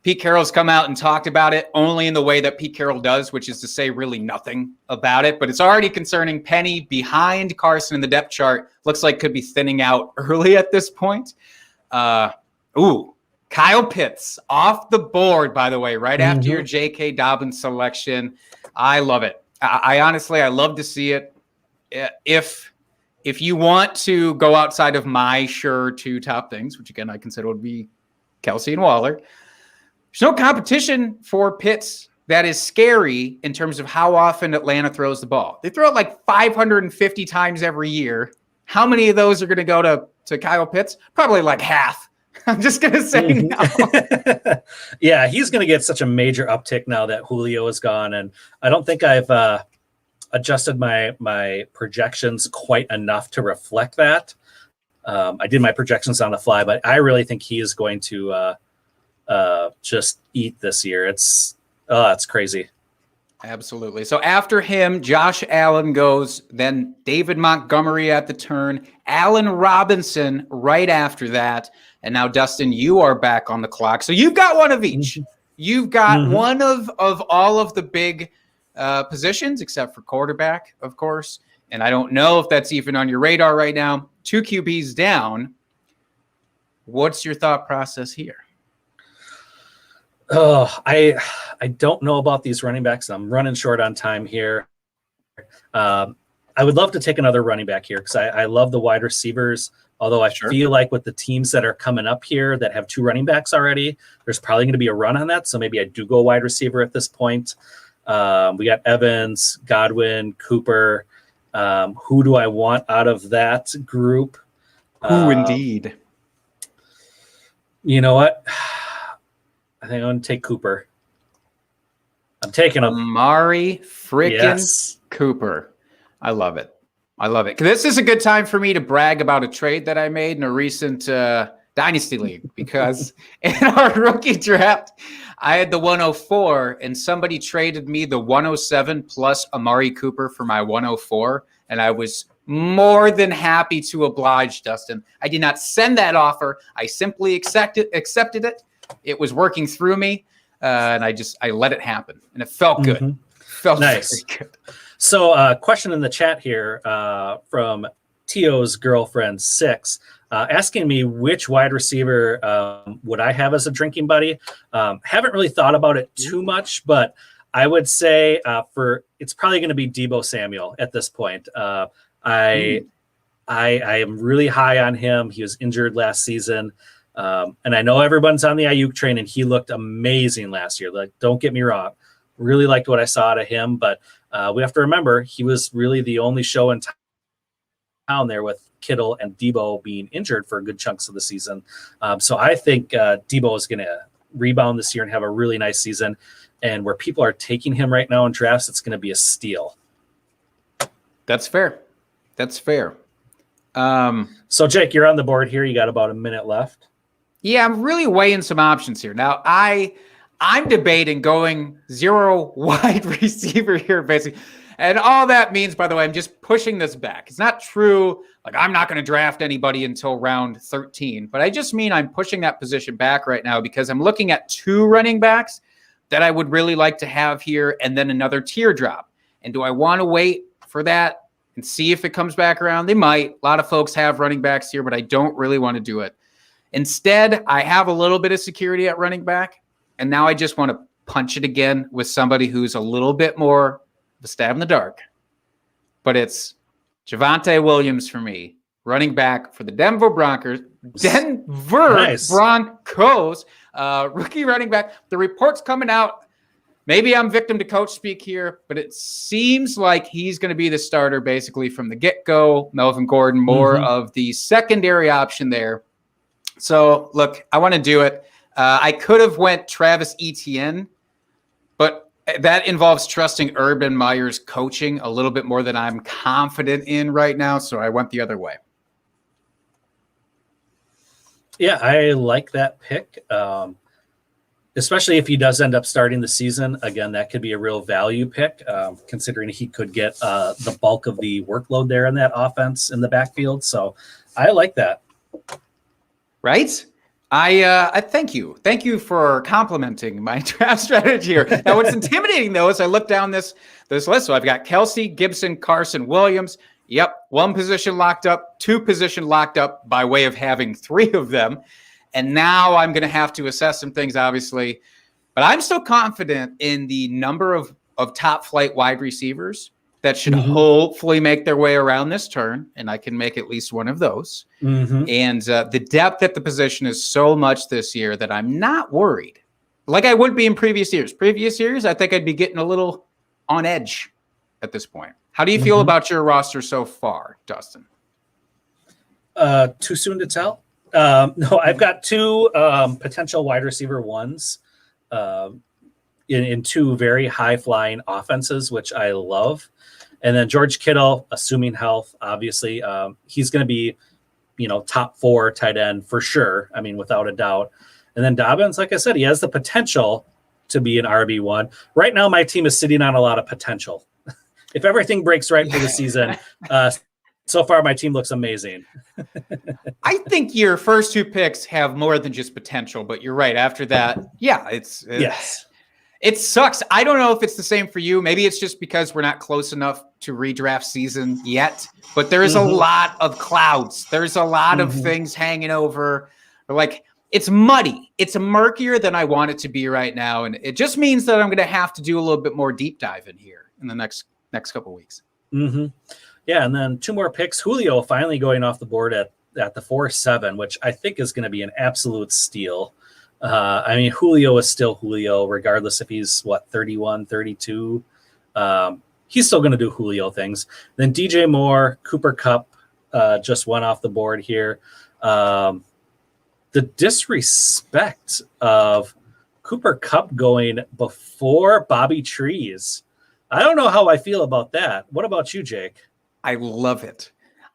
Pete Carroll's come out and talked about it only in the way that Pete Carroll does, which is to say really nothing about it. But it's already concerning. Penny behind Carson in the depth chart. Looks like could be thinning out early at this point. Kyle Pitts off the board, by the way, right after your J.K. Dobbins selection. I love it. I honestly, I love to see it. If you want to go outside of my sure two top things, which again I consider would be Kelsey and Waller, there's no competition for Pitts that is scary in terms of how often Atlanta throws the ball. They throw it like 550 times every year. How many of those are going to go to Kyle Pitts? Probably like half. I'm just going to say no. Yeah, he's going to get such a major uptick now that Julio is gone. And I don't think I've adjusted my projections quite enough to reflect that. I did my projections on the fly, but I really think he is going to just eat this year. It's crazy. Absolutely. So after him, Josh Allen goes, then David Montgomery at the turn, Allen Robinson right after that. And now, Dustin, you are back on the clock. So you've got one of each. You've got one of all of the big positions, except for quarterback, of course. And I don't know if that's even on your radar right now. 2 QBs down. What's your thought process here? Oh, I don't know about these running backs. I'm running short on time here. I would love to take another running back here because I love the wide receivers. Although I feel like with the teams that are coming up here that have 2 running backs already, there's probably going to be a run on that. So maybe I do go wide receiver at this point. We got Evans, Godwin, Cooper. Who do I want out of that group? Indeed. You know what? I think I'm going to take Cooper. I'm taking him. Amari freaking Cooper. I love it. I love it. This is a good time for me to brag about a trade that I made in a recent Dynasty League because in our rookie draft, I had the 104 and somebody traded me the 107 plus Amari Cooper for my 104. And I was more than happy to oblige, Dustin. I did not send that offer. I simply accepted it. It was working through me, and I let it happen, and it felt good. Felt nice. Very good. So, question in the chat here from Tio's girlfriend 6, asking me which wide receiver would I have as a drinking buddy. Haven't really thought about it too much, but I would say it's probably going to be Deebo Samuel at this point. I am really high on him. He was injured last season. And I know everyone's on the Ayuk train, and he looked amazing last year. Like, don't get me wrong. Really liked what I saw out of him, but we have to remember he was really the only show in town there with Kittle and Deebo being injured for good chunks of the season. So I think Deebo is going to rebound this year and have a really nice season. And where people are taking him right now in drafts, it's going to be a steal. That's fair. So, Jake, you're on the board here. You got about a minute left. Yeah, I'm really weighing some options here. Now, I'm debating going 0 wide receiver here, basically. And all that means, by the way, I'm just pushing this back. It's not true. Like, I'm not going to draft anybody until round 13. But I just mean I'm pushing that position back right now because I'm looking at 2 running backs that I would really like to have here and then another teardrop. And do I want to wait for that and see if it comes back around? They might. A lot of folks have running backs here, but I don't really want to do it. Instead, I have a little bit of security at running back, and now I just want to punch it again with somebody who's a little bit more of a stab in the dark. But it's Javonte Williams for me, running back for the Denver Broncos. Broncos, rookie running back. The report's coming out. Maybe I'm victim to coach speak here, but it seems like he's going to be the starter basically from the get-go. Melvin Gordon, more of the secondary option there. So, look, I want to do it. I could have went Travis Etienne, but that involves trusting Urban Meyer's coaching a little bit more than I'm confident in right now, so I went the other way. Yeah, I like that pick. especially if he does end up starting the season. Again, that could be a real value pick, considering he could get the bulk of the workload there in that offense in the backfield. So I like that. Right? I thank you. Thank you for complimenting my draft strategy here. Now, what's intimidating, though, is I look down this list. So I've got Kelsey, Gibson, Carson, Williams. Yep, one position locked up, two position locked up by way of having three of them. And now I'm going to have to assess some things, obviously. But I'm still confident in the number of top flight wide receivers that should hopefully make their way around this turn. And I can make at least one of those. And the depth at the position is so much this year that I'm not worried like I would be in previous years. Previous years, I think I'd be getting a little on edge at this point. How do you feel about your roster so far, Dustin? Too soon to tell. No, I've got two potential wide receiver ones in two very high-flying offenses, which I love. And then George Kittle, assuming health, obviously, he's going to be, top 4 tight end for sure. I mean, without a doubt. And then Dobbins, like I said, he has the potential to be an RB1. Right now, my team is sitting on a lot of potential. If everything breaks right for the season, so far my team looks amazing. I think your first two picks have more than just potential, but you're right. After that, yes. It sucks. I don't know if it's the same for you. Maybe it's just because we're not close enough to redraft season yet, but there's a lot of clouds. There's a lot of things hanging over. Like, it's muddy. It's murkier than I want it to be right now. And it just means that I'm going to have to do a little bit more deep dive in here in the next couple of weeks. Yeah, and then two more picks. Julio finally going off the board at the 4-7, which I think is going to be an absolute steal. I mean, Julio is still Julio, regardless if he's, 31, 32. He's still going to do Julio things. Then DJ Moore, Cooper Kupp just went off the board here. The disrespect of Cooper Kupp going before Bobby Trees. I don't know how I feel about that. What about you, Jake? I love it.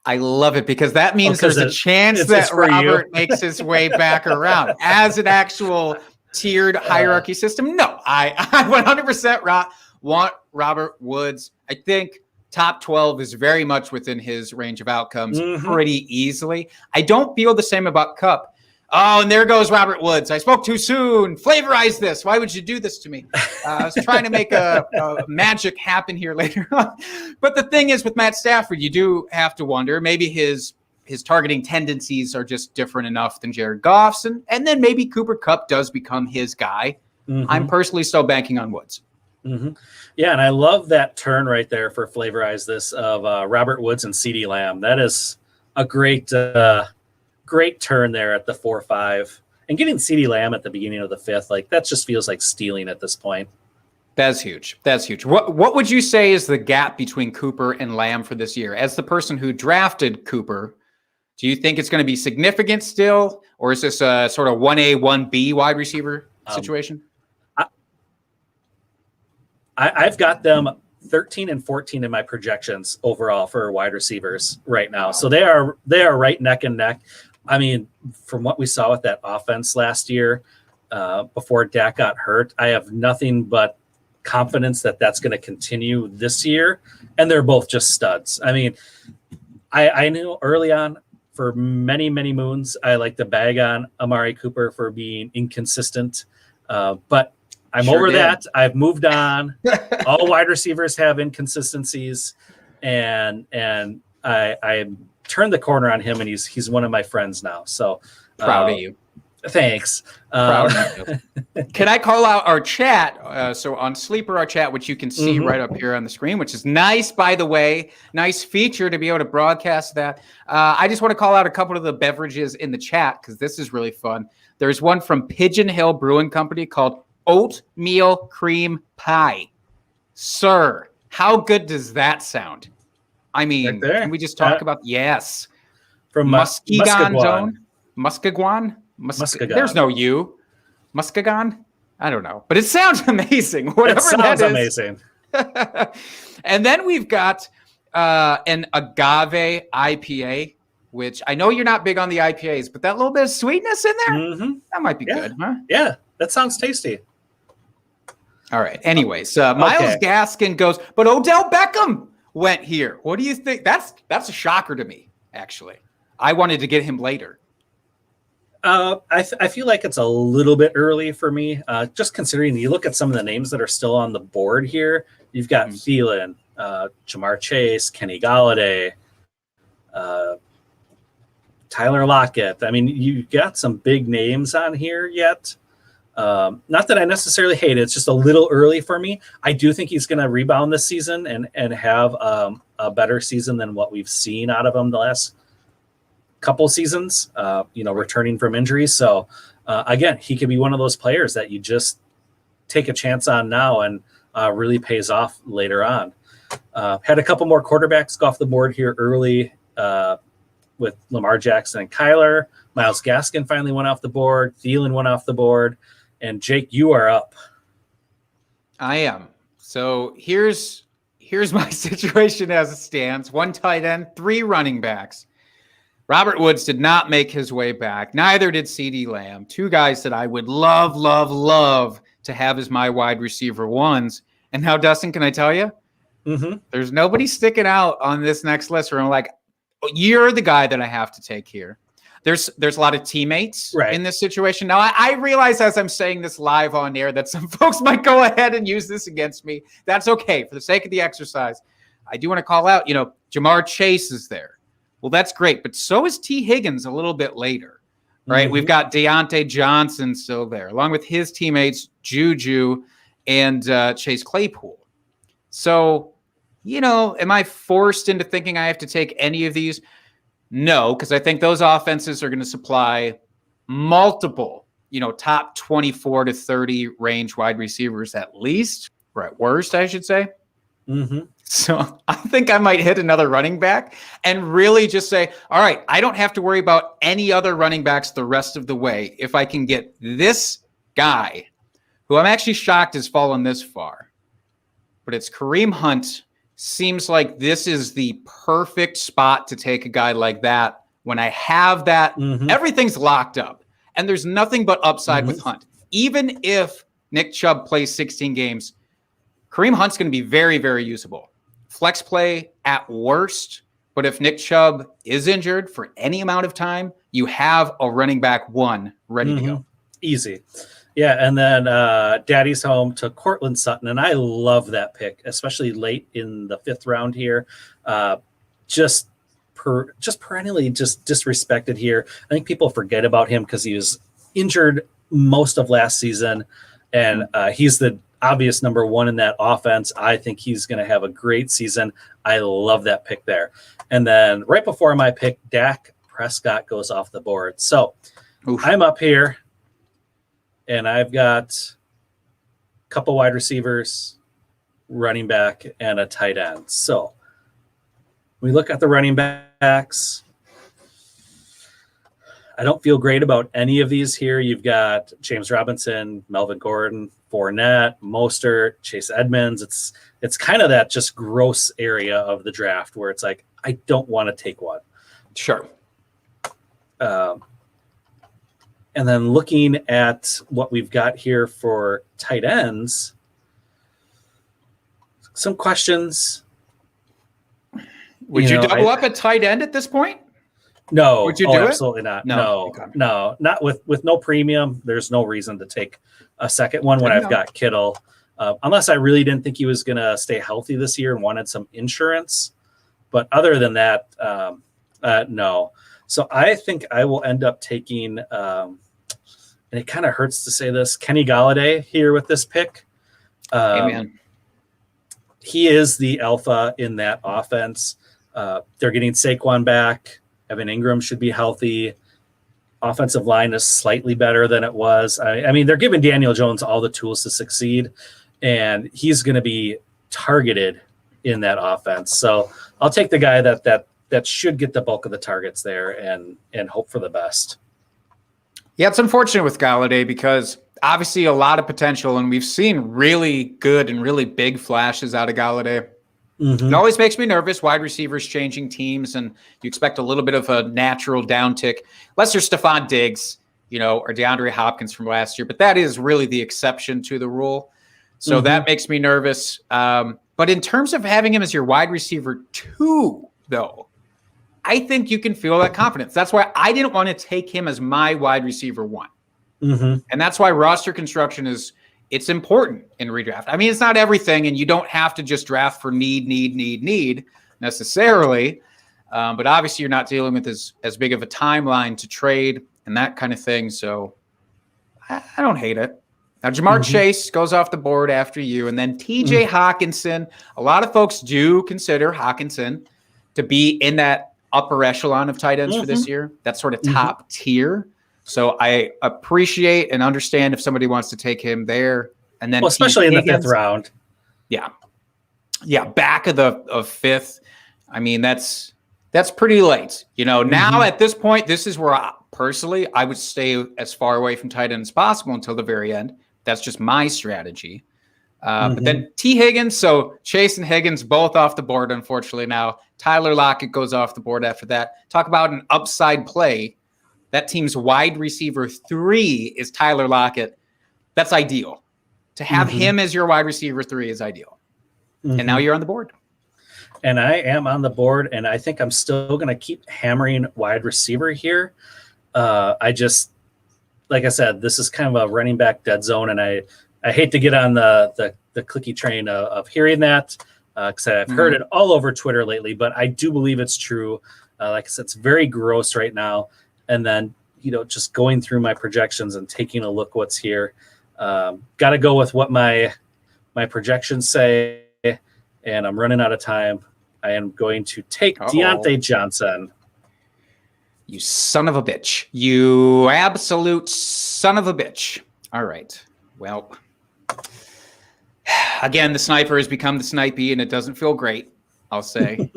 I love it because that means there's a chance that Robert makes his way back around as an actual tiered hierarchy system. No, I 100% want Robert Woods. I think top 12 is very much within his range of outcomes pretty easily. I don't feel the same about Kupp. Oh, and there goes Robert Woods. I spoke too soon. Flavorize this. Why would you do this to me? I was trying to make a magic happen here later on. But the thing is, with Matt Stafford, you do have to wonder, maybe his targeting tendencies are just different enough than Jared Goff's. And then maybe Cooper Kupp does become his guy. I'm personally still banking on Woods. Yeah, and I love that turn right there for Flavorize This of Robert Woods and CeeDee Lamb. That is a great turn there at the 4-5. And getting CeeDee Lamb at the beginning of the 5th, like that just feels like stealing at this point. That's huge. That's huge. What would you say is the gap between Cooper and Lamb for this year? As the person who drafted Cooper, do you think it's going to be significant still? Or is this a sort of 1A, 1B wide receiver situation? I've got them 13 and 14 in my projections overall for wide receivers right now. So they are right neck and neck. I mean, from what we saw with that offense last year, before Dak got hurt, I have nothing but confidence that that's going to continue this year. And they're both just studs. I mean, I knew early on for many, many moons, I like to bag on Amari Cooper for being inconsistent. But I'm over that. I've moved on. All wide receivers have inconsistencies, and I turned the corner on him, and he's one of my friends now. So proud of you. Thanks. Proud of you. Can I call out our chat? So on Sleeper, our chat, which you can see right up here on the screen, which is nice, by the way. Nice feature to be able to broadcast that. I just want to call out a couple of the beverages in the chat because this is really fun. There's one from Pigeon Hill Brewing Company called Oatmeal Cream Pie. Sir, how good does that sound? I mean, can we just talk about from Muskegon Zone? Muskegon? There's no U. Muskegon? I don't know. But it sounds amazing. Whatever that is. Amazing. And then we've got an agave IPA, which I know you're not big on the IPAs, but that little bit of sweetness in there, that might be good, huh? Yeah. That sounds tasty. All right. Anyways, Miles Gaskin goes, but Odell Beckham went here. What do you think? That's a shocker to me, actually. I wanted to get him later. I feel like it's a little bit early for me, just considering you look at some of the names that are still on the board here. You've got Thielen, Jamar Chase, Kenny Galladay, Tyler Lockett. I mean, you've got some big names on here yet. Not that I necessarily hate it. It's just a little early for me. I do think he's going to rebound this season and have a better season than what we've seen out of him the last couple seasons, returning from injuries. So again, he could be one of those players that you just take a chance on now and really pays off later on. Had a couple more quarterbacks go off the board here early with Lamar Jackson and Kyler. Miles Gaskin finally went off the board. Thielen went off the board. And Jake, you are up. I am. So here's my situation as it stands. 1 tight end, 3 running backs. Robert Woods did not make his way back. Neither did CeeDee Lamb. 2 guys that I would love, love, love to have as my wide receiver ones. And now, Dustin, can I tell you? Mm-hmm. There's nobody sticking out on this next list where I'm like, you're the guy that I have to take here. There's a lot of teammates in this situation. Now, I realize as I'm saying this live on air that some folks might go ahead and use this against me. That's okay. For the sake of the exercise, I do want to call out, Jamar Chase is there. Well, that's great. But so is T. Higgins a little bit later, right? We've got Deontay Johnson still there, along with his teammates, Juju and Chase Claypool. So, am I forced into thinking I have to take any of these? No, because I think those offenses are going to supply multiple, top 24 to 30 range wide receivers at least, or at worst, I should say. Mm-hmm. So I think I might hit another running back and really just say, all right, I don't have to worry about any other running backs the rest of the way. If I can get this guy, who I'm actually shocked has fallen this far, but it's Kareem Hunt. Seems like this is the perfect spot to take a guy like that. When I have that, everything's locked up. And there's nothing but upside with Hunt. Even if Nick Chubb plays 16 games, Kareem Hunt's going to be very, very usable. Flex play at worst. But if Nick Chubb is injured for any amount of time, you have a running back 1 ready to go. Easy. Yeah, and then Daddy's home to Cortland Sutton, and I love that pick, especially late in the 5th round here. Just perennially just disrespected here. I think people forget about him because he was injured most of last season, and he's the obvious number 1 in that offense. I think he's going to have a great season. I love that pick there. And then right before my pick, Dak Prescott goes off the board. So I'm up here. And I've got a couple wide receivers, running back, and a tight end. So we look at the running backs. I don't feel great about any of these here. You've got James Robinson, Melvin Gordon, Fournette, Mostert, Chase Edmonds. It's kind of that just gross area of the draft where it's like, I don't want to take one. Sure. And then looking at what we've got here for tight ends, some questions. Would you double up at tight end at this point? No. Would you do it? Absolutely not. No, Okay. no, not with no premium. There's no reason to take a second one when I've got Kittle, unless I really didn't think he was going to stay healthy this year and wanted some insurance. But other than that, no. So I think I will end up taking, and it kind of hurts to say this, Kenny Galladay here with this pick. Amen. He is the alpha in that offense. They're getting Saquon back. Evan Ingram should be healthy. Offensive line is slightly better than it was. I mean, they're giving Daniel Jones all the tools to succeed, and he's going to be targeted in that offense. So I'll take the guy that should get the bulk of the targets there and hope for the best. Yeah, it's unfortunate with Galladay because obviously a lot of potential, and we've seen really good and really big flashes out of Galladay. Mm-hmm. It always makes me nervous, wide receivers changing teams, and you expect a little bit of a natural downtick. Unless you're Stephon Diggs, or DeAndre Hopkins from last year, but that is really the exception to the rule. So that makes me nervous. But in terms of having him as your wide receiver 2, though, I think you can feel that confidence. That's why I didn't want to take him as my wide receiver 1. And that's why roster construction it's important in redraft. I mean, it's not everything, and you don't have to just draft for need necessarily. But obviously you're not dealing with as big of a timeline to trade and that kind of thing. So I don't hate it. Now, Jamar Chase goes off the board after you, and then TJ Hawkinson. A lot of folks do consider Hawkinson to be in that upper echelon of tight ends for this year. That's sort of top tier. So I appreciate and understand if somebody wants to take him there. And then especially in the 5th round. Yeah. Yeah. Back of the 5th. I mean, that's pretty late. Now at this point, this is where personally I would stay as far away from tight end as possible until the very end. That's just my strategy. But then T. Higgins, so Chase and Higgins both off the board, unfortunately now. Tyler Lockett goes off the board after that. Talk about an upside play. That team's wide receiver 3 is Tyler Lockett. That's ideal. To have him as your wide receiver 3 is ideal. And now you're on the board. And I am on the board, and I think I'm still going to keep hammering wide receiver here. Like I said, this is kind of a running back dead zone, and I hate to get on the clicky train of hearing that because I've heard it all over Twitter lately, but I do believe it's true. Like I said, it's very gross right now. And then, just going through my projections and taking a look what's here. Got to go with what my projections say, and I'm running out of time. I am going to take Deontay Johnson. You son of a bitch. You absolute son of a bitch. All right. Well, again, the sniper has become the snipey, and it doesn't feel great, I'll say.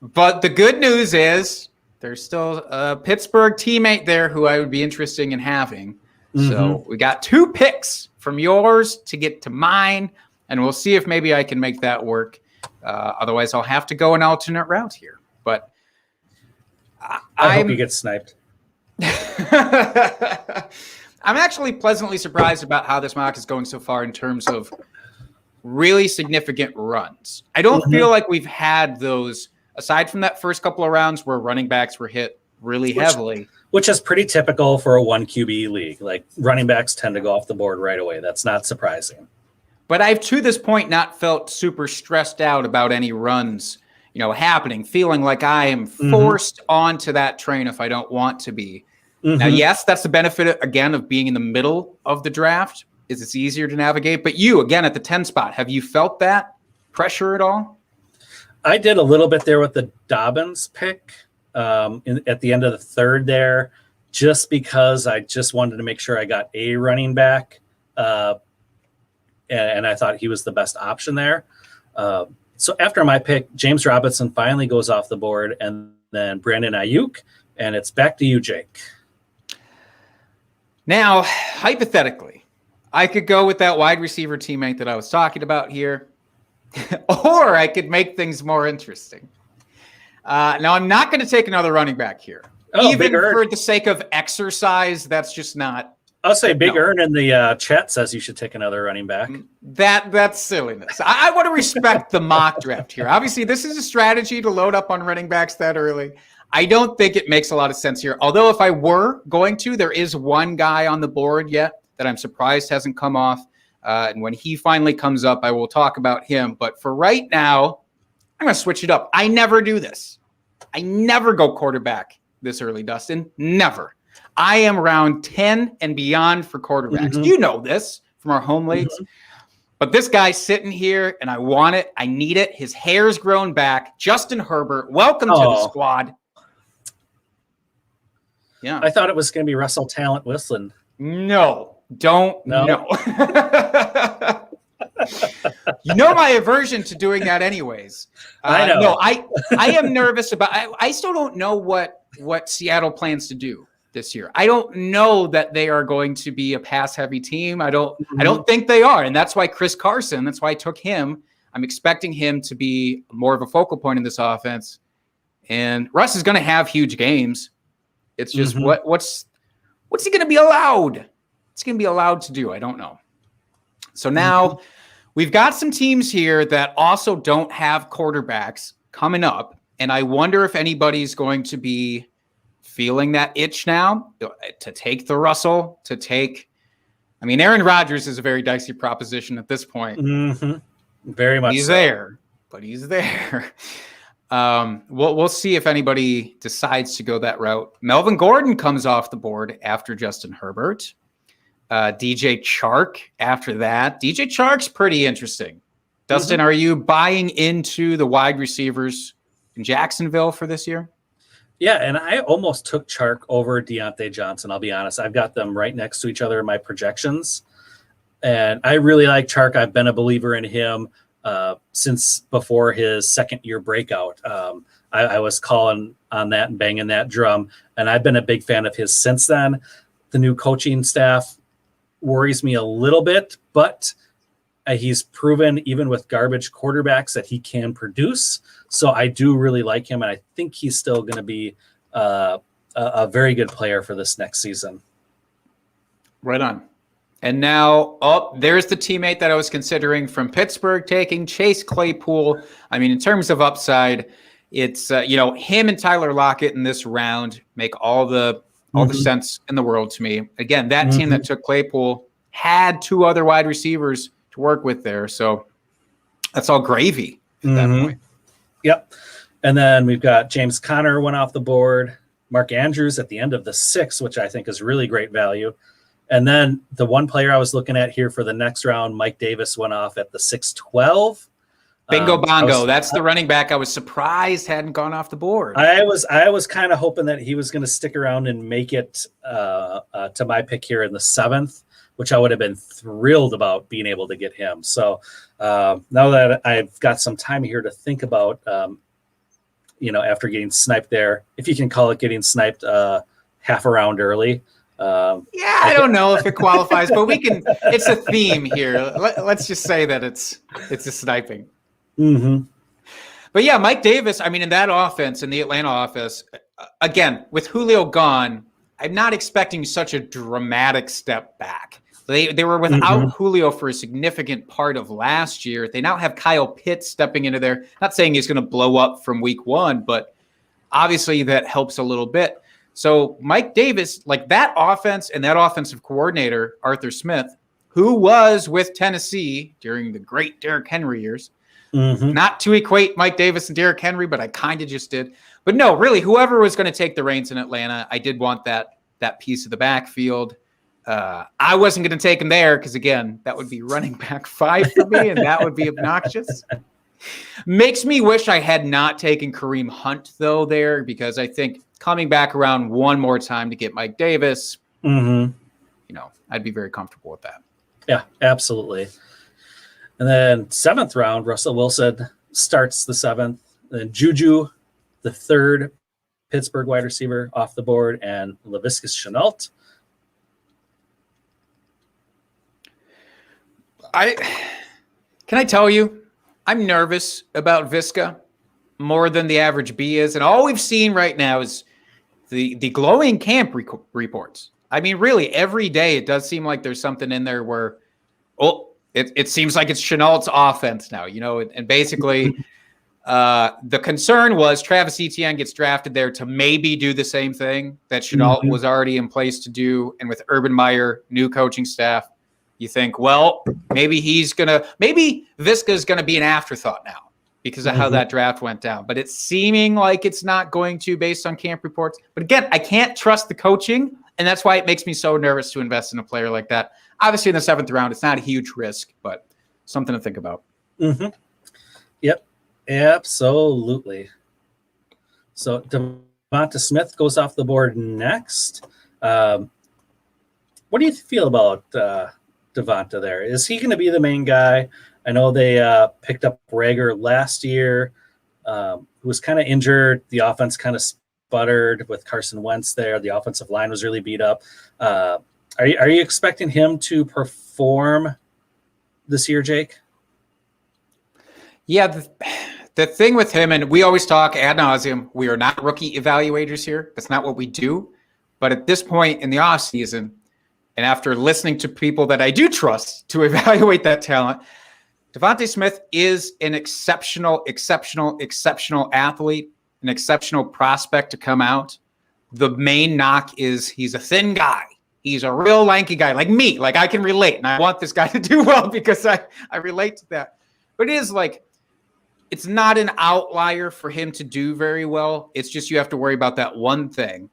But the good news is there's still a Pittsburgh teammate there who I would be interested in having. So we got 2 picks from yours to get to mine, and we'll see if maybe I can make that work. Otherwise, I'll have to go an alternate route here. But I hope you get sniped. I'm actually pleasantly surprised about how this mock is going so far in terms of really significant runs. I don't feel like we've had those, aside from that first couple of rounds where running backs were hit really heavily. Which is pretty typical for a 1 QB league. Like, running backs tend to go off the board right away. That's not surprising. But I've, to this point, not felt super stressed out about any runs, happening, feeling like I am forced onto that train if I don't want to be. Now, yes, that's the benefit, again, of being in the middle of the draft, is it's easier to navigate. But you, again, at the 10 spot, have you felt that pressure at all? I did a little bit there with the Dobbins pick at the end of the 3rd there, just because I just wanted to make sure I got a running back. And I thought he was the best option there. So after my pick, James Robinson finally goes off the board, and then Brandon Ayuk, and it's back to you, Jake. Now, hypothetically, I could go with that wide receiver teammate that I was talking about here, or I could make things more interesting. Now, I'm not going to take another running back here. Even for the sake of exercise, that's just not. I'll say Big Earn in the chat says you should take another running back. That's silliness. I want to respect the mock draft here. Obviously, this is a strategy to load up on running backs that early. I don't think it makes a lot of sense here. Although if I were going to, there is one guy on the board yet that I'm surprised hasn't come off. And when he finally comes up, I will talk about him. But for right now, I'm going to switch it up. I never do this. I never go quarterback this early, Dustin. Never. I am round 10 and beyond for quarterbacks. You know this from our home leagues. But this guy's sitting here, and I want it. I need it. His hair's grown back. Justin Herbert, welcome to the squad. Yeah. I thought it was going to be Russell Talent Whistling. No. No. You know my aversion to doing that anyways. I know. No, I am nervous about I still don't know what Seattle plans to do this year. I don't know that they are going to be a pass-heavy team. I don't think they are. And that's why Chris Carson, that's why I took him. I'm expecting him to be more of a focal point in this offense. And Russ is going to have huge games. It's just What's he going to be allowed? What's he going to be allowed to do? I don't know. So now we've got some teams here that also don't have quarterbacks coming up. And I wonder if anybody's going to be feeling that itch now to take the Russell, to take. I mean, Aaron Rodgers is a very dicey proposition at this point. Very much. He's there, but he's there. We'll see if anybody decides to go that route. Melvin Gordon comes off the board after Justin Herbert. DJ Chark after that. DJ Chark's pretty interesting. Dustin, are you buying into the wide receivers in Jacksonville for this year? Yeah, and I almost took Chark over Deontay Johnson, I'll be honest. I've got them right next to each other in my projections. And I really like Chark. I've been a believer in him since before his second-year breakout. I was calling on that and banging that drum, and I've been a big fan of his since then. The new coaching staff worries me a little bit, but he's proven even with garbage quarterbacks that he can produce. So I do really like him, and I think he's still going to be a very good player for this next season. Right on. And now, there's the teammate that I was considering from Pittsburgh taking Chase Claypool. I mean, in terms of upside, it's him and Tyler Lockett in this round make all the sense in the world to me. Again, that team that took Claypool had two other wide receivers to work with there, so that's all gravy at that point. Yep. And then we've got James Conner went off the board, Mark Andrews at the end of the 6th, which I think is really great value. And then the one player I was looking at here for the next round, Mike Davis, went off at the 6-12. Bingo bongo. That's the running back I was surprised hadn't gone off the board. I was kind of hoping that he was going to stick around and make it to my pick here in the 7th, which I would have been thrilled about being able to get him. So now that I've got some time here to think about, after getting sniped there, if you can call it getting sniped half a round early. I don't know if it qualifies, but we can. It's a theme here. Let's just say that it's a sniping. But yeah, Mike Davis. I mean, in that offense, in the Atlanta offense, again with Julio gone, I'm not expecting such a dramatic step back. They were without Julio for a significant part of last year. They now have Kyle Pitts stepping into there. Not saying he's going to blow up from week 1, but obviously that helps a little bit. So Mike Davis, like that offense and that offensive coordinator, Arthur Smith, who was with Tennessee during the great Derrick Henry years, not to equate Mike Davis and Derrick Henry, but I kind of just did. But no, really, whoever was going to take the reins in Atlanta, I did want that piece of the backfield. I wasn't going to take him there because, again, that would be running back 5 for me, and that would be obnoxious. Makes me wish I had not taken Kareem Hunt, though, there, because I think coming back around one more time to get Mike Davis, I'd be very comfortable with that. Yeah, absolutely. And then 7th round, Russell Wilson starts the 7th. Then Juju, the 3rd Pittsburgh wide receiver, off the board, and Laviska Shenault. Can I tell you, I'm nervous about Visca more than the average B is. And all we've seen right now is the glowing camp reports. I mean, really, every day it does seem like there's something in there where, it seems like it's Chenault's offense now, and basically the concern was Travis Etienne gets drafted there to maybe do the same thing that Chenault was already in place to do. And with Urban Meyer, new coaching staff, you think, well, maybe Visca's going to be an afterthought now because of how that draft went down. But it's seeming like it's not going to based on camp reports. But again, I can't trust the coaching, and that's why it makes me so nervous to invest in a player like that. Obviously, in the 7th round, it's not a huge risk, but something to think about. Yep, absolutely. So Devonta Smith goes off the board next. What do you feel about Devonta there? Is he going to be the main guy? I know they picked up Rager last year, who was kind of injured. The offense kind of sputtered with Carson Wentz there. The offensive line was really beat up. Are you expecting him to perform this year, Jake? Yeah, the thing with him, and we always talk ad nauseum, we are not rookie evaluators here. That's not what we do. But at this point in the offseason, and after listening to people that I do trust to evaluate that talent, DeVonta Smith is an exceptional athlete, an exceptional prospect to come out. The main knock is he's a thin guy. He's a real lanky guy like me. Like I can relate, and I want this guy to do well because I relate to that. But it is like, it's not an outlier for him to do very well. It's just you have to worry about that one thing.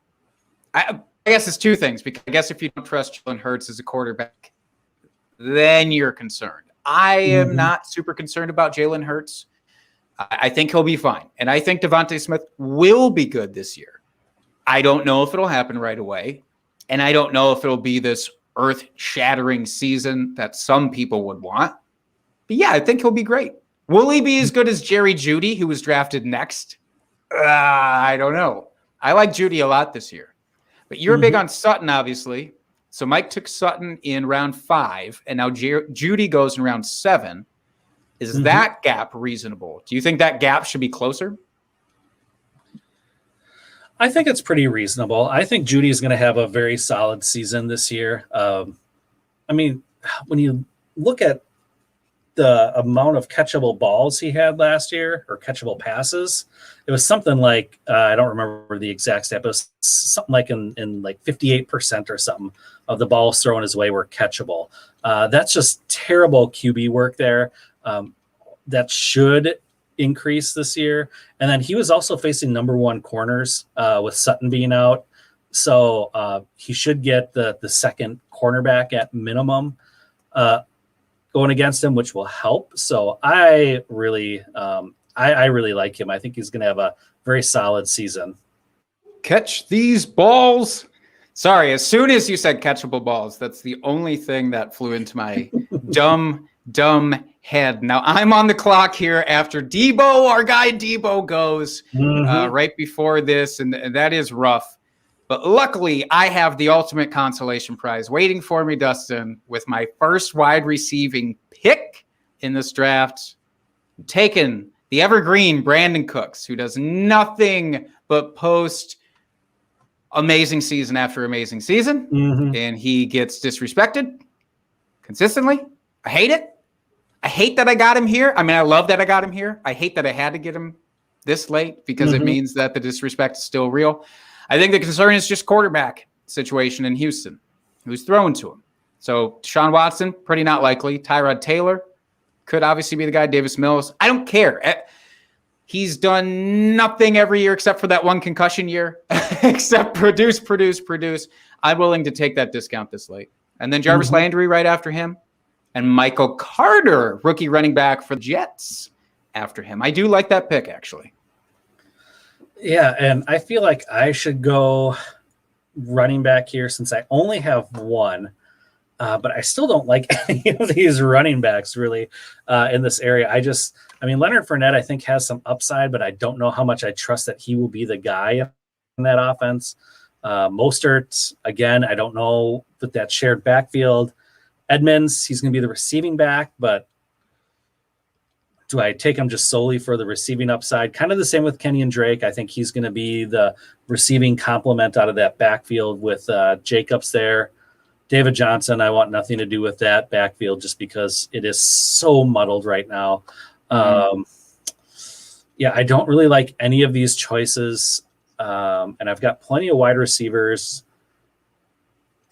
I guess it's two things, because I guess if you don't trust Jalen Hurts as a quarterback, then you're concerned. I am not super concerned about Jalen Hurts. I think he'll be fine. And I think DeVonta Smith will be good this year. I don't know if it'll happen right away. And I don't know if it'll be this earth-shattering season that some people would want. But yeah, I think he'll be great. Will he be as good as Jerry Jeudy, who was drafted next? I don't know. I like Jeudy a lot this year. But you're big on Sutton, obviously. So Mike took Sutton in round 5, and now Jeudy goes in round 7. Is that gap reasonable? Do you think that gap should be closer? I think it's pretty reasonable. I think Jeudy is going to have a very solid season this year. I mean, when you look at the amount of catchable balls he had last year, or catchable passes, it was something like, I don't remember the exact stat, but it was something like in like 58% or something of the balls thrown his way were catchable. That's just terrible QB work there. That should increase this year. And then he was also facing number 1 corners with Sutton being out. So he should get the second cornerback at minimum going against him, which will help. So I really like him. I think he's going to have a very solid season. Catch these balls. Sorry, as soon as you said catchable balls, that's the only thing that flew into my dumb head. Now I'm on the clock here after Debo, our guy Debo, goes right before this, and that is rough. But luckily, I have the ultimate consolation prize waiting for me, Dustin, with my first wide receiving pick in this draft. I'm taking the evergreen Brandon Cooks, who does nothing but post amazing season after amazing season, and he gets disrespected consistently. I hate it. I hate that I got him here. I mean, I love that I got him here. I hate that I had to get him this late because it means that the disrespect is still real. I think the concern is just quarterback situation in Houston, who's thrown to him. So Deshaun Watson, pretty not likely. Tyrod Taylor could obviously be the guy. Davis Mills, I don't care. He's done nothing every year except for that one concussion year, except produce. I'm willing to take that discount this late. And then Jarvis Landry right after him, and Michael Carter, rookie running back for the Jets, after him. I do like that pick, actually. Yeah, and I feel like I should go running back here since I only have one, but I still don't like any of these running backs really in this area. I mean, Leonard Fournette, I think, has some upside, but I don't know how much I trust that he will be the guy in that offense. Mostert, again, I don't know with that shared backfield. Edmonds, he's going to be the receiving back, but do I take him just solely for the receiving upside? Kind of the same with Kenyon Drake. I think he's going to be the receiving complement out of that backfield with Jacobs there. David Johnson, I want nothing to do with that backfield just because it is so muddled right now. Yeah, I don't really like any of these choices. And I've got plenty of wide receivers,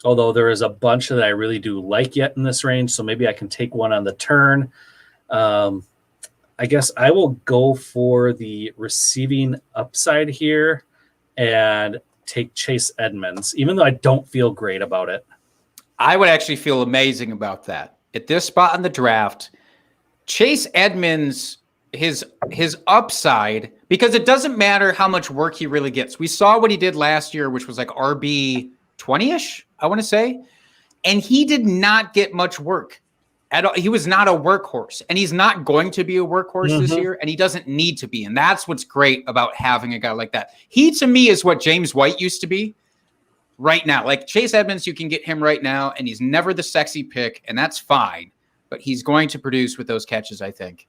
although there is a bunch that I really do like yet in this range. So maybe I can take one on the turn. I guess I will go for the receiving upside here and take Chase Edmonds, even though I don't feel great about it. I would actually feel amazing about that. At this spot in the draft, Chase Edmonds, his upside, because it doesn't matter how much work he really gets. We saw what he did last year, which was like RB 20-ish, I want to say. And he did not get much work at all. He was not a workhorse, and he's not going to be a workhorse this year, and he doesn't need to be. And that's what's great about having a guy like that. He, to me, is what James White used to be right now. Like Chase Edmonds, you can get him right now, and he's never the sexy pick, and that's fine. But he's going to produce with those catches, I think.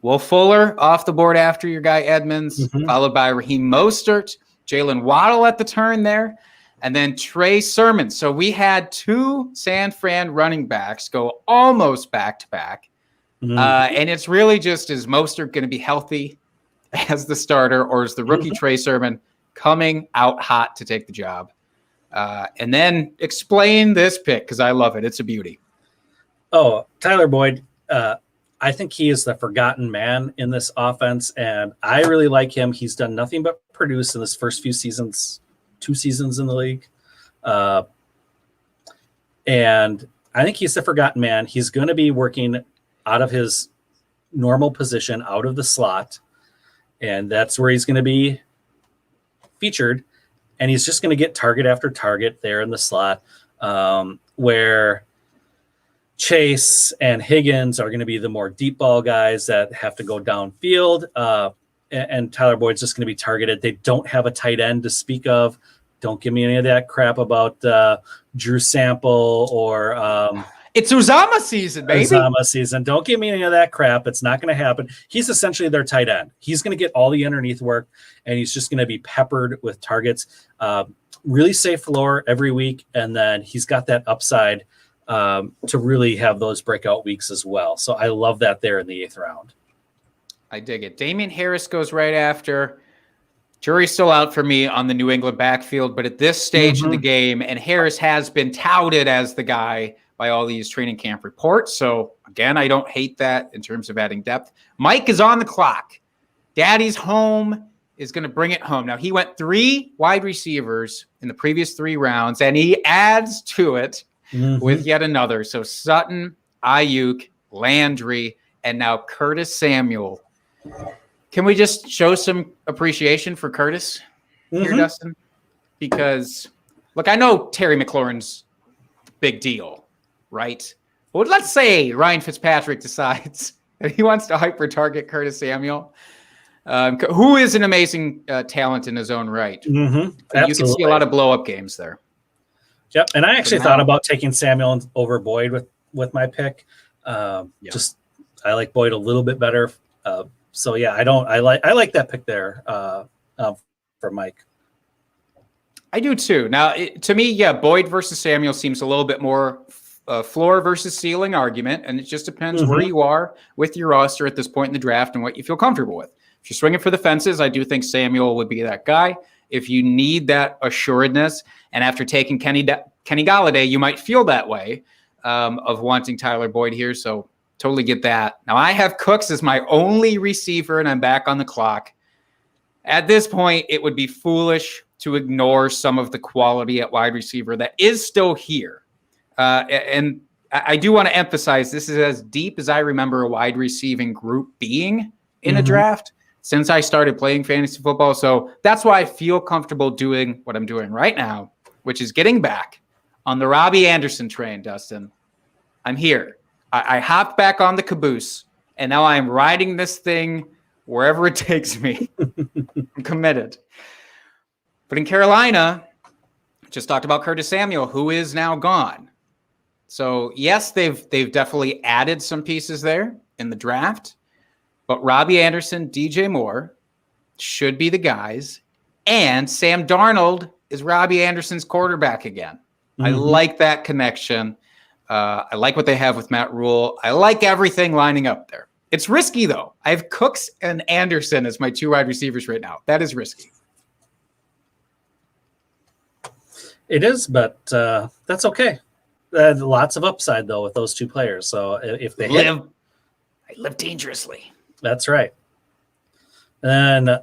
Will Fuller off the board after your guy Edmonds, followed by Raheem Mostert, Jalen Waddle at the turn there, and then Trey Sermon. So we had 2 San Fran running backs go almost back-to-back. And it's really just, is Mostert going to be healthy as the starter, or is the rookie Trey Sermon coming out hot to take the job? And then explain this pick, because I love it. It's a beauty. Oh, Tyler Boyd. I think he is the forgotten man in this offense, and I really like him. He's done nothing but produce in his first few seasons, 2 seasons in the league. And I think he's the forgotten man. He's going to be working out of his normal position, out of the slot, and that's where he's going to be featured. And he's just going to get target after target there in the slot, where Chase and Higgins are going to be the more deep ball guys that have to go downfield. And Tyler Boyd's just going to be targeted. They don't have a tight end to speak of. Don't give me any of that crap about Drew Sample or it's Uzama season, baby. Uzama season. Don't give me any of that crap. It's not going to happen. He's essentially their tight end. He's going to get all the underneath work, and he's just going to be peppered with targets. Really safe floor every week, and then he's got that upside to really have those breakout weeks as well. So I love that there in the 8th round. I dig it. Damian Harris goes right after. Jury's still out for me on the New England backfield, but at this stage in the game, and Harris has been touted as the guy by all these training camp reports. So again, I don't hate that in terms of adding depth. Mike is on the clock. Daddy's home is going to bring it home. Now, he went 3 wide receivers in the previous 3 rounds, and he adds to it with yet another. So Sutton, Ayuk, Landry, and now Curtis Samuel. Can we just show some appreciation for Curtis here, Dustin? Because, look, I know Terry McLaurin's big deal, right? But let's say Ryan Fitzpatrick decides that he wants to hyper-target Curtis Samuel, who is an amazing talent in his own right. You can see a lot of blow-up games there. Yep, and I actually thought about taking Samuel over Boyd with my pick. Just I like Boyd a little bit better. So yeah, I like that pick there for Mike. I do too. Now, to me, Boyd versus Samuel seems a little bit more floor versus ceiling argument, and it just depends where you are with your roster at this point in the draft and what you feel comfortable with. If you're swinging for the fences, I do think Samuel would be that guy. If you need that assuredness, and after taking Kenny Golladay, you might feel that way of wanting Tyler Boyd here. So totally get that. Now I have Cooks as my only receiver, and I'm back on the clock. At this point, it would be foolish to ignore some of the quality at wide receiver that is still here. And I do want to emphasize this is as deep as I remember a wide receiving group being in a draft since I started playing fantasy football. So that's why I feel comfortable doing what I'm doing right now, which is getting back on the Robbie Anderson train, Dustin. I'm here. I hopped back on the caboose, and now I'm riding this thing wherever it takes me. I'm committed. But in Carolina, just talked about Curtis Samuel, who is now gone. So yes, they've definitely added some pieces there in the draft, but Robbie Anderson, DJ Moore should be the guys, and Sam Darnold is Robbie Anderson's quarterback again. I like that connection. I like what they have with Matt Rule. I like everything lining up there. It's risky, though. I have Cooks and Anderson as my 2 wide receivers right now. That is risky. It is, but that's okay. Lots of upside, though, with those 2 players. So if they I live dangerously. That's right. And then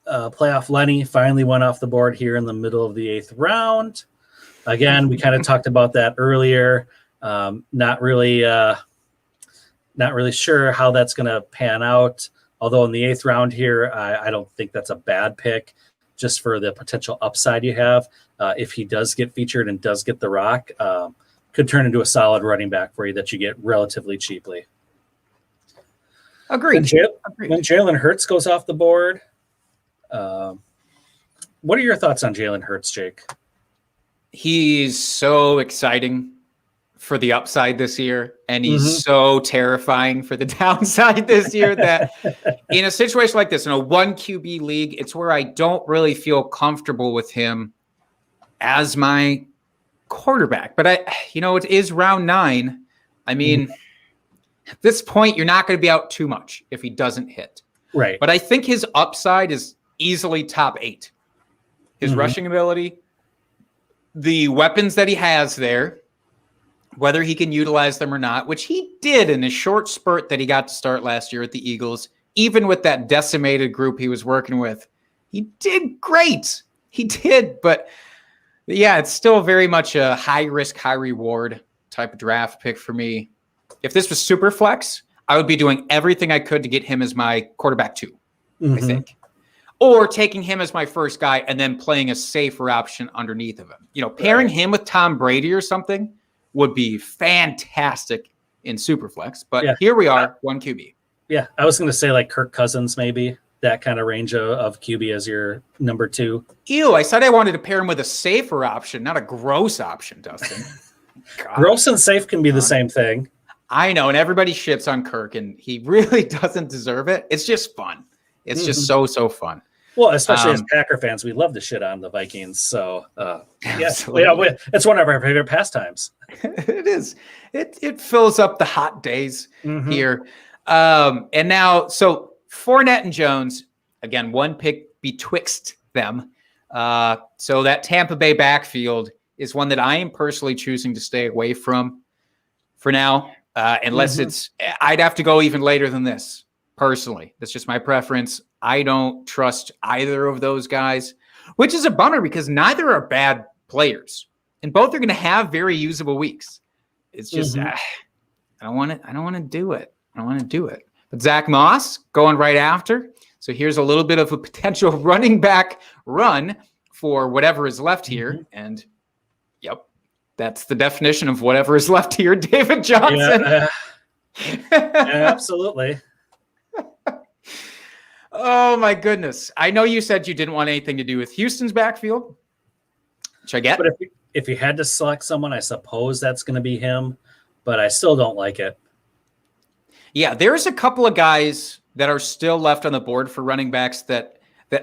playoff Lenny finally went off the board here in the middle of the 8th round. Again, we kind of talked about that earlier. Not really sure how that's going to pan out. Although in the 8th round here, I don't think that's a bad pick, just for the potential upside you have. If he does get featured and does get the rock, could turn into a solid running back for you that you get relatively cheaply. Agreed. When Jalen Hurts goes off the board, what are your thoughts on Jalen Hurts, Jake? He's so exciting for the upside this year, and he's so terrifying for the downside this year that in a situation like this, in a 1 QB league, it's where I don't really feel comfortable with him as my quarterback. But it is round 9. I mean, at this point, you're not going to be out too much if he doesn't hit. Right. But I think his upside is easily top 8. His rushing ability, the weapons that he has there, whether he can utilize them or not, which he did in a short spurt that he got to start last year at the Eagles, even with that decimated group he was working with, he did great. He did, but yeah, it's still very much a high risk, high reward type of draft pick for me. If this was super flex, I would be doing everything I could to get him as my quarterback 2, I think. Or taking him as my first guy and then playing a safer option underneath of him. Pairing him with Tom Brady or something would be fantastic in Superflex. But here we are, 1 QB. Yeah, I was going to say like Kirk Cousins, maybe that kind of range of QB as your number 2. Ew, I said I wanted to pair him with a safer option, not a gross option, Dustin. Gross and safe can be the same thing. I know, and everybody shits on Kirk, and he really doesn't deserve it. It's just fun. It's just so fun. Well, especially as Packer fans, we love to shit on the Vikings. So, it's one of our favorite pastimes. It is. It fills up the hot days here. And now, so Fournette and Jones, again, 1 pick betwixt them. So that Tampa Bay backfield is one that I am personally choosing to stay away from for now, unless I'd have to go even later than this, personally. That's just my preference. I don't trust either of those guys, which is a bummer because neither are bad players, and both are going to have very usable weeks. It's just I don't want to do it. But Zach Moss going right after. So here's a little bit of a potential running back run for whatever is left here, and that's the definition of whatever is left here. David Johnson. Absolutely. Oh my goodness. I know you said you didn't want anything to do with Houston's backfield, which I get. But if you had to select someone, I suppose that's going to be him, but I still don't like it. Yeah, there's a couple of guys that are still left on the board for running backs that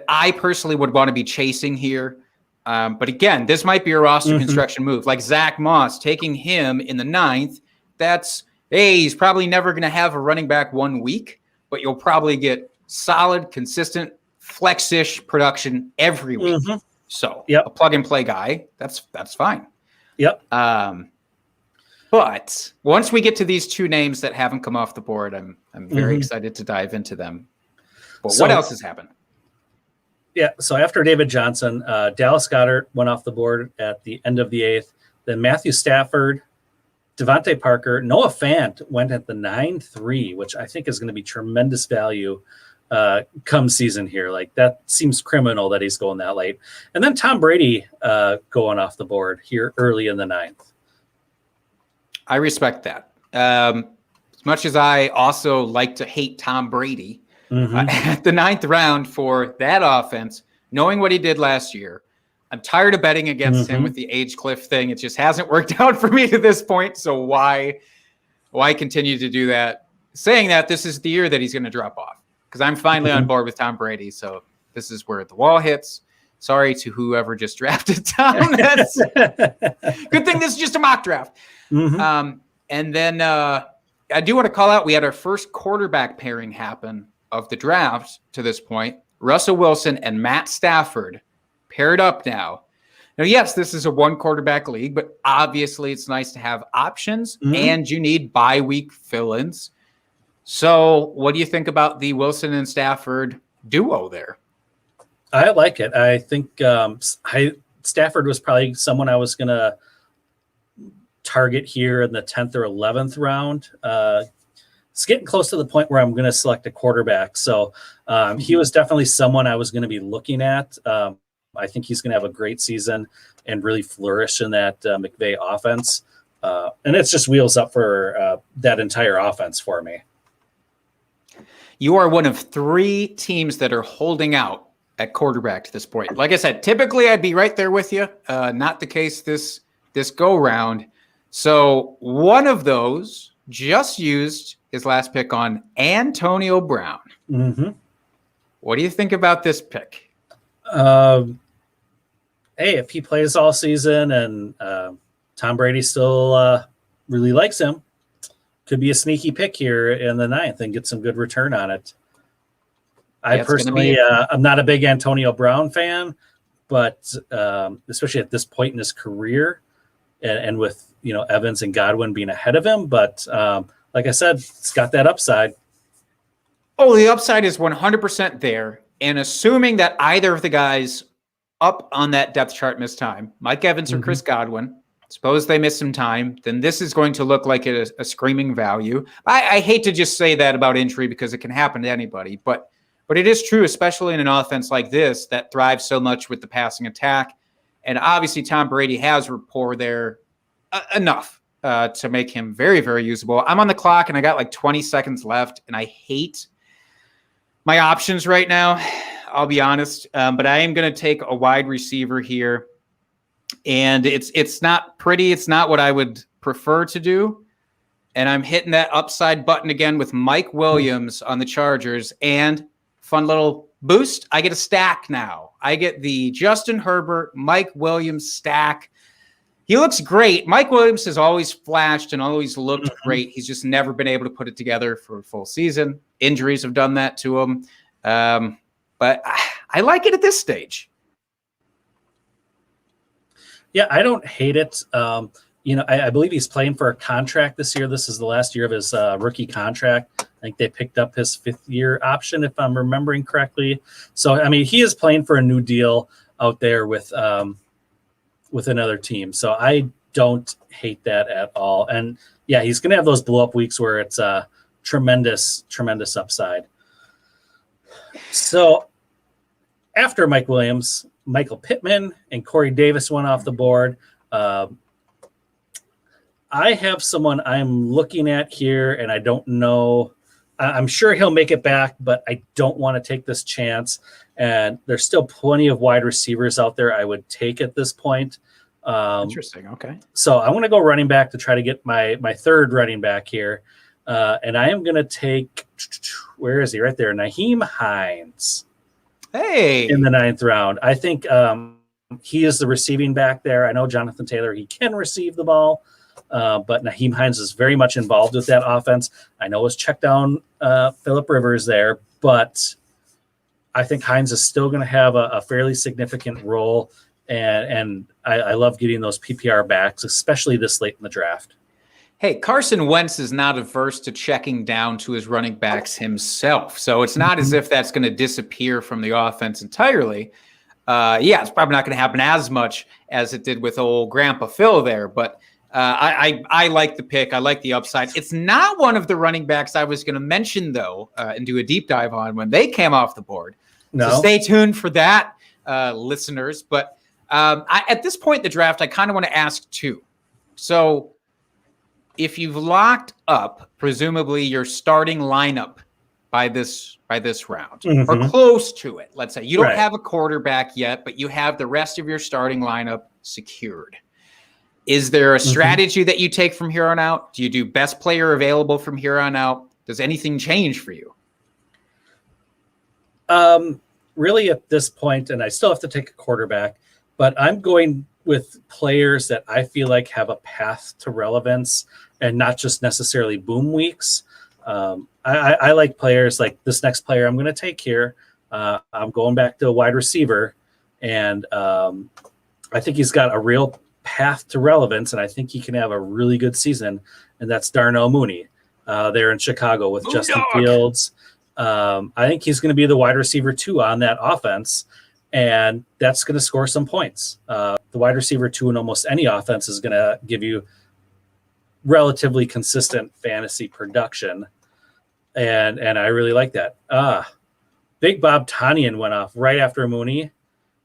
I personally would want to be chasing here. But again, this might be a roster construction move. Like Zach Moss, taking him in the 9th, he's probably never going to have a running back 1 week, but you'll probably get solid, consistent, flex-ish production every week. So a plug-and-play guy, that's fine. Yep. But once we get to these 2 names that haven't come off the board, I'm very excited to dive into them. But what else has happened? Yeah, so after David Johnson, Dallas Goedert went off the board at the end of the 8th. Then Matthew Stafford, Devontae Parker, Noah Fant went at the 9-3, which I think is going to be tremendous value come season here. Like, that seems criminal that he's going that late. And then Tom Brady going off the board here early in the 9th. I respect that. As much as I also like to hate Tom Brady, at the 9th round for that offense, knowing what he did last year, I'm tired of betting against him with the age cliff thing. It just hasn't worked out for me to this point. So why continue to do that? Saying that, this is the year that he's going to drop off, because I'm finally on board with Tom Brady. So this is where the wall hits. Sorry to whoever just drafted Tom. That's good thing this is just a mock draft. And then I do want to call out, we had our first quarterback pairing happen of the draft to this point. Russell Wilson and Matt Stafford paired up now. Now, yes, this is a 1 quarterback league, but obviously it's nice to have options and you need bye week fill-ins. So what do you think about the Wilson and Stafford duo there? I like it. I think Stafford was probably someone I was going to target here in the 10th or 11th round. It's getting close to the point where I'm going to select a quarterback. So he was definitely someone I was going to be looking at. I think he's going to have a great season and really flourish in that McVay offense. And it's just wheels up for that entire offense for me. You are one of 3 teams that are holding out at quarterback to this point. Like I said, typically I'd be right there with you. Not the case this go round. So one of those just used his last pick on Antonio Brown. Mm-hmm. What do you think about this pick? Hey, if he plays all season and Tom Brady still really likes him, could be a sneaky pick here in the 9th and get some good return on it. I personally, I'm not a big Antonio Brown fan, but especially at this point in his career, and with Evans and Godwin being ahead of him. But like I said, it's got that upside. Oh, the upside is 100% there. And assuming that either of the guys up on that depth chart miss time, Mike Evans or Chris Godwin, suppose they miss some time, then this is going to look like a screaming value. I hate to just say that about injury because it can happen to anybody, but it is true, especially in an offense like this that thrives so much with the passing attack. And obviously Tom Brady has rapport there enough to make him very, very usable. I'm on the clock and I got like 20 seconds left, and I hate my options right now, I'll be honest. But I am going to take a wide receiver here. And it's not pretty. It's not what I would prefer to do. And I'm hitting that upside button again with Mike Williams on the Chargers. And fun little boost, I get a stack now. I get the Justin Herbert, Mike Williams stack. He looks great. Mike Williams has always flashed and always looked great. He's just never been able to put it together for a full season. Injuries have done that to him. But I like it at this stage. Yeah, I don't hate it. I believe he's playing for a contract this year. This is the last year of his rookie contract. I think they picked up his 5th-year option, if I'm remembering correctly. So, I mean, he is playing for a new deal out there with another team. So I don't hate that at all. And, yeah, he's going to have those blow-up weeks where it's tremendous, tremendous upside. So after Mike Williams, Michael Pittman and Corey Davis went off the board. I have someone I'm looking at here, and I don't know. I'm sure he'll make it back, but I don't want to take this chance. And there's still plenty of wide receivers out there I would take at this point. Interesting. Okay. So I want to go running back to try to get my third running back here. And I am going to take, where is he? Right there, Nyheim Hines. Hey. In the 9th round. I think he is the receiving back there. I know Jonathan Taylor, he can receive the ball. But Nyheim Hines is very much involved with that offense. I know it's checked down Phillip Rivers there, but I think Hines is still going to have a fairly significant role, and I love getting those PPR backs, especially this late in the draft. Hey, Carson Wentz is not averse to checking down to his running backs himself, so it's not as if that's going to disappear from the offense entirely. It's probably not going to happen as much as it did with old Grandpa Phil there, but I like the pick. I like the upside. It's not one of the running backs I was going to mention, though, and do a deep dive on when they came off the board. No. So stay tuned for that, listeners. But at this point in the draft, I kind of want to ask two. So if you've locked up, presumably your starting lineup by this round, or close to it, let's say. You don't have a quarterback yet, but you have the rest of your starting lineup secured. Is there a strategy that you take from here on out? Do you do best player available from here on out? Does anything change for you? Really at this point, and I still have to take a quarterback, but I'm going with players that I feel like have a path to relevance and not just necessarily boom weeks. I like players like this next player I'm going to take here. I'm going back to a wide receiver, and I think he's got a real path to relevance, and I think he can have a really good season, and that's Darnell Mooney there in Chicago with Justin Fields. I think he's going to be the wide receiver 2 on that offense, and that's going to score some points. The wide receiver 2 in almost any offense is going to give you relatively consistent fantasy production, and I really like that. Big Bob Tonyan went off right after Mooney,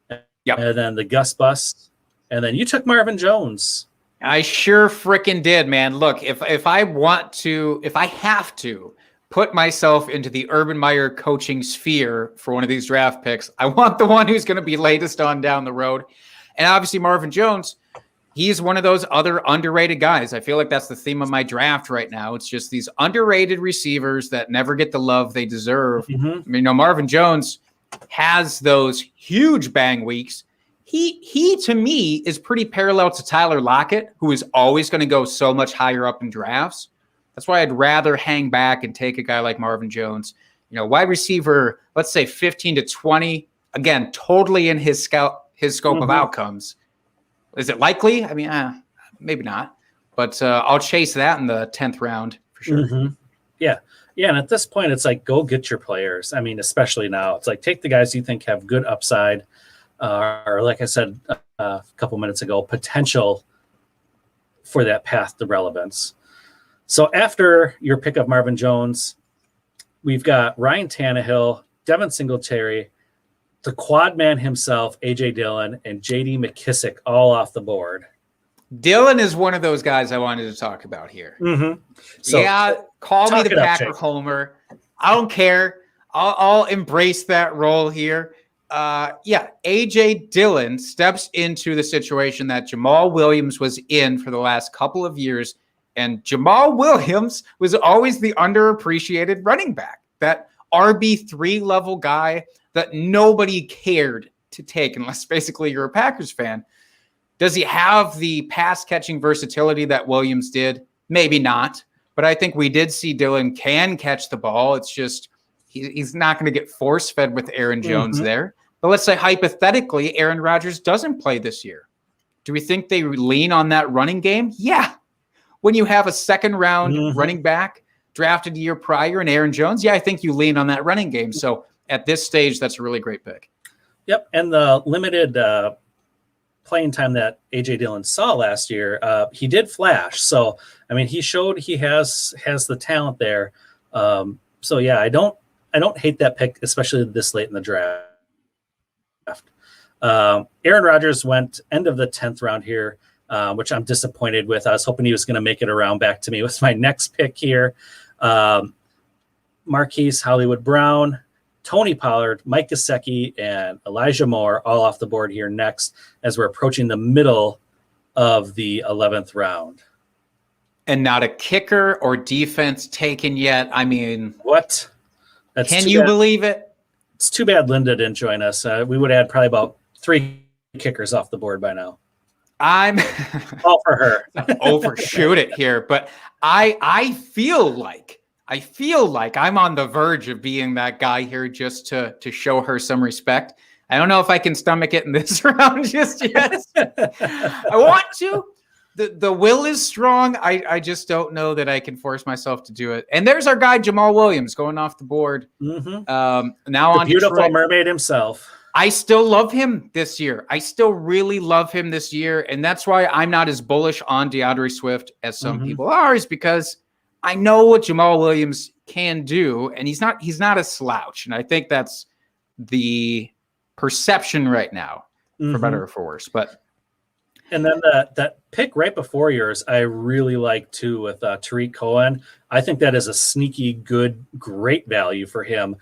and then the Gus Bus. And then you took Marvin Jones. I sure frickin' did, man. Look, if I have to put myself into the Urban Meyer coaching sphere for one of these draft picks, I want the one who's going to be latest on down the road. And obviously Marvin Jones, he's one of those other underrated guys. I feel like that's the theme of my draft right now. It's just these underrated receivers that never get the love they deserve. Mm-hmm. I mean, Marvin Jones has those huge bang weeks. He to me is pretty parallel to Tyler Lockett, who is always going to go so much higher up in drafts. That's why I'd rather hang back and take a guy like Marvin Jones. Wide receiver, let's say 15 to 20. Again, totally in his scope of outcomes. Is it likely? I mean, maybe not. But I'll chase that in the 10th round for sure. Mm-hmm. Yeah. Yeah. And at this point, it's like, go get your players. I mean, especially now, it's like, take the guys you think have good upside, or like I said a couple minutes ago, potential for that path to relevance. So after your pick of Marvin Jones, we've got Ryan Tannehill, Devin Singletary, the quad man himself, A.J. Dillon, and J.D. McKissick all off the board. Dillon is one of those guys I wanted to talk about here. Mm-hmm. So, call me the Packer homer. I don't care. I'll embrace that role here. A.J. Dillon steps into the situation that Jamal Williams was in for the last couple of years, and Jamal Williams was always the underappreciated running back, that RB3 level guy that nobody cared to take unless basically you're a Packers fan. Does he have the pass catching versatility that Williams did? Maybe not, but I think we did see Dillon can catch the ball. It's just he's not going to get force fed with Aaron Jones there. But let's say hypothetically Aaron Rodgers doesn't play this year. Do we think they lean on that running game? Yeah. When you have a second round running back drafted a year prior and Aaron Jones, I think you lean on that running game. So at this stage, that's a really great pick. Yep. And the limited playing time that A.J. Dillon saw last year, he did flash. So, I mean, he showed he has the talent there. So, yeah, I don't hate that pick, especially this late in the draft. Aaron Rodgers went end of the 10th round here, which I'm disappointed with. I was hoping he was going to make it around back to me with my next pick here. Marquise Hollywood Brown, Tony Pollard, Mike Gesicki, and Elijah Moore all off the board here next as we're approaching the middle of the 11th round. And not a kicker or defense taken yet. I mean, what? Can you believe it? It's too bad Linda didn't join us. We would have had probably about 3 kickers off the board by now. I'm all for her. Overshoot it here, but I feel like I'm on the verge of being that guy here just to show her some respect. I don't know if I can stomach it in this round just yet. I want to. The will is strong. I just don't know that I can force myself to do it. And there's our guy, Jamal Williams, going off the board. Now the on beautiful Detroit. mermaid himself. I still love him this year. I still really love him this year. And that's why I'm not as bullish on DeAndre Swift as some people are, is because I know what Jamal Williams can do, and he's not a slouch. And I think that's the perception right now, for better or for worse. And then that pick right before yours, I really like too with Tariq Cohen. I think that is a sneaky good, great value for him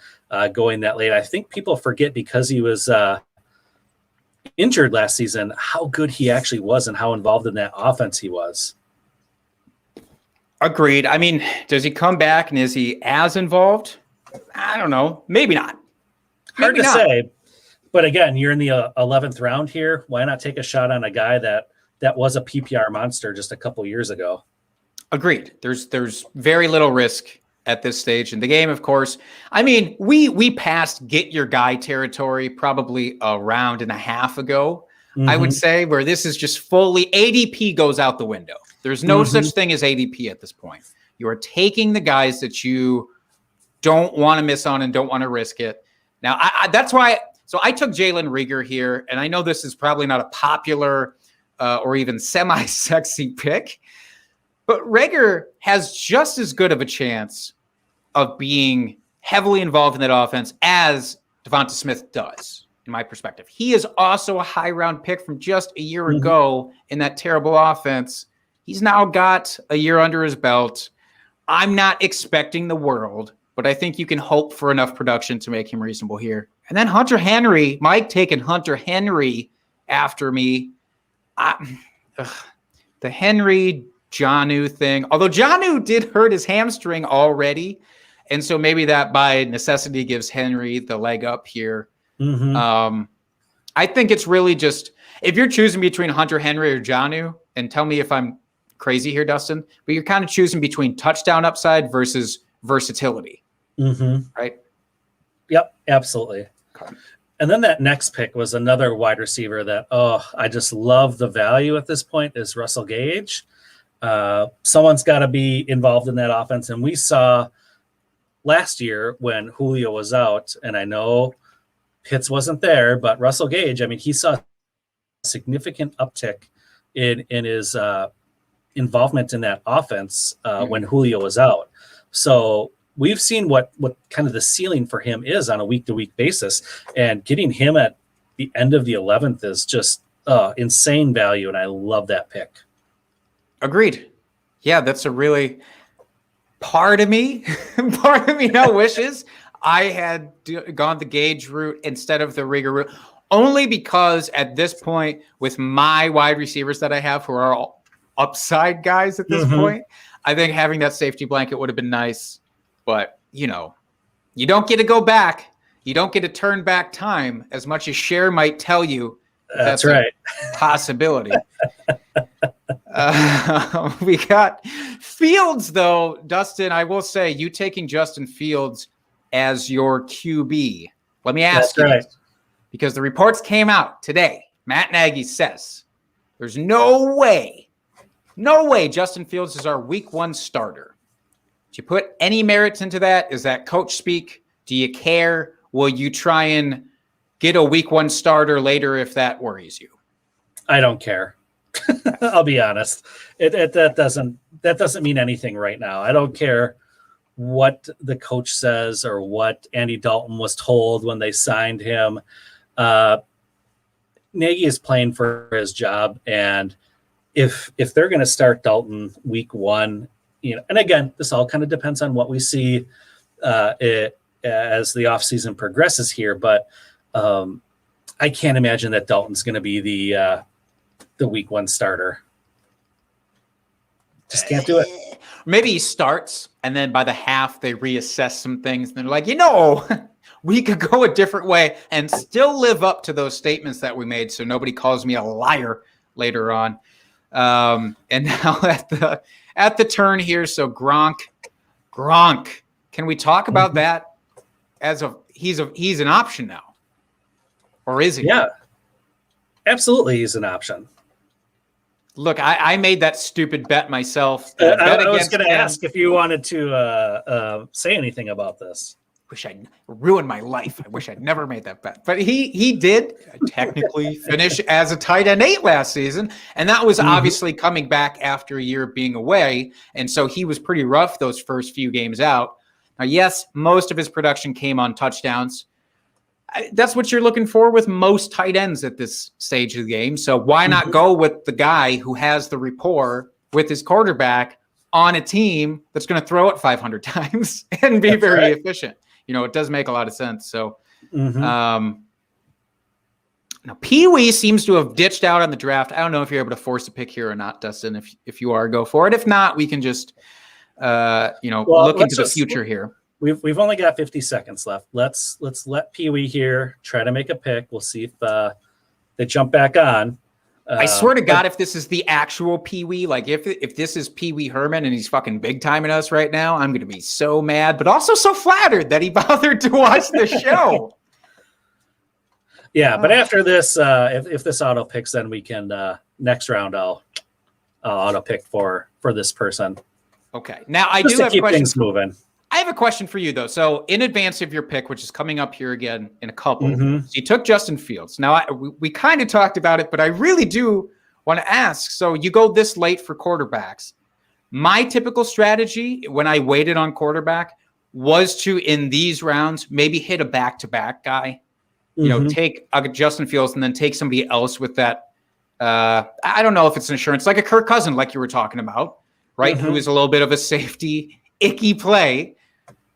going that late. I think people forget because he was injured last season how good he actually was and how involved in that offense he was. Agreed. I mean, does he come back and is he as involved? I don't know. Maybe not. Hard to say. But again, you're in the 11th round here. Why not take a shot on a guy that was a PPR monster just a couple years ago? Agreed. There's very little risk at this stage in the game, of course. I mean, we passed get your guy territory probably a round and a half ago, I would say, where this is just fully ADP goes out the window. There's no such thing as ADP at this point. You are taking the guys that you don't want to miss on and don't want to risk it. Now, that's why. So I took Jalen Reagor here, and I know this is probably not a popular or even semi-sexy pick, but Reagor has just as good of a chance of being heavily involved in that offense as Devonta Smith does, in my perspective. He is also a high-round pick from just a year ago in that terrible offense. He's now got a year under his belt. I'm not expecting the world, but I think you can hope for enough production to make him reasonable here. And then Hunter Henry, Mike taking Hunter Henry after me. the Henry Jonnu thing, although Jonnu did hurt his hamstring already, and so maybe that by necessity gives Henry the leg up here. I think it's really just, if you're choosing between Hunter Henry or Jonnu, and tell me if I'm crazy here, Dustin, but you're kind of choosing between touchdown upside versus versatility, right? Yep, absolutely. Okay. And then that next pick was another wide receiver that, I just love the value at this point is Russell Gage. Someone's got to be involved in that offense. And we saw last year when Julio was out, and I know Pitts wasn't there, but Russell Gage, I mean, he saw a significant uptick in his involvement in that offense when Julio was out. So we've seen what kind of the ceiling for him is on a week-to-week basis, and getting him at the end of the 11th is just insane value, and I love that pick. Agreed. Yeah, that's a really part of me now wishes I had gone the Gage route instead of the Rieger route, only because at this point with my wide receivers that I have who are all upside guys at this point, I think having that safety blanket would have been nice. But, you don't get to go back. You don't get to turn back time as much as Cher might tell you. That's right. A possibility. We got Fields, though. Dustin, I will say, you taking Justin Fields as your QB. Let me ask you, this, because the reports came out today. Matt Nagy says there's no way Justin Fields is our week 1 starter. Do you put any merits into that? Is that coach speak? Do you care? Will you try and get a week 1 starter later if that worries you? I don't care. I'll be honest. That doesn't mean anything right now. I don't care what the coach says or what Andy Dalton was told when they signed him. Nagy is playing for his job, and if they're going to start Dalton week 1, and again, this all kind of depends on what we see as the offseason progresses here, but I can't imagine that Dalton's going to be the week 1 starter. Just can't do it. Maybe he starts, and then by the half, they reassess some things. And they're like, we could go a different way and still live up to those statements that we made so nobody calls me a liar later on. And now at the turn here, so Gronk, can we talk about that as he's an option now? Or is he? Yeah, absolutely, he's an option. Look, I made that stupid bet myself. I was going to ask if you wanted to say anything about this. Wish I'd ruined my life. I wish I'd never made that bet. But he did technically finish as a tight end 8 last season. And that was obviously coming back after a year of being away. And so he was pretty rough those first few games out. Now, yes, most of his production came on touchdowns. That's what you're looking for with most tight ends at this stage of the game. So why not go with the guy who has the rapport with his quarterback on a team that's going to throw it 500 times and be very efficient? It does make a lot of sense. So now Pee Wee seems to have ditched out on the draft. I don't know if you're able to force a pick here or not, Dustin. If you are, go for it. If not, we can just look into the future here. We've only got 50 seconds left. Let's let Pee Wee here try to make a pick. We'll see if they jump back on. I swear to God, if this is the actual Pee Wee, like if this is Pee Wee Herman and he's fucking big timing us right now, I'm going to be so mad, but also so flattered that he bothered to watch the show. Yeah, but after this, if this auto picks, then we can next round I'll auto pick for this person. Okay. Now I Just do to have keep questions. things moving. I have a question for you, though. So in advance of your pick, which is coming up here again in a couple, so you took Justin Fields. Now, we kind of talked about it, but I really do want to ask. So you go this late for quarterbacks. My typical strategy when I waited on quarterback was to, in these rounds, maybe hit a back-to-back guy. Take Justin Fields and then take somebody else with that. I don't know if it's insurance, like a Kirk Cousins, like you were talking about, right? Who is a little bit of a safety, icky play.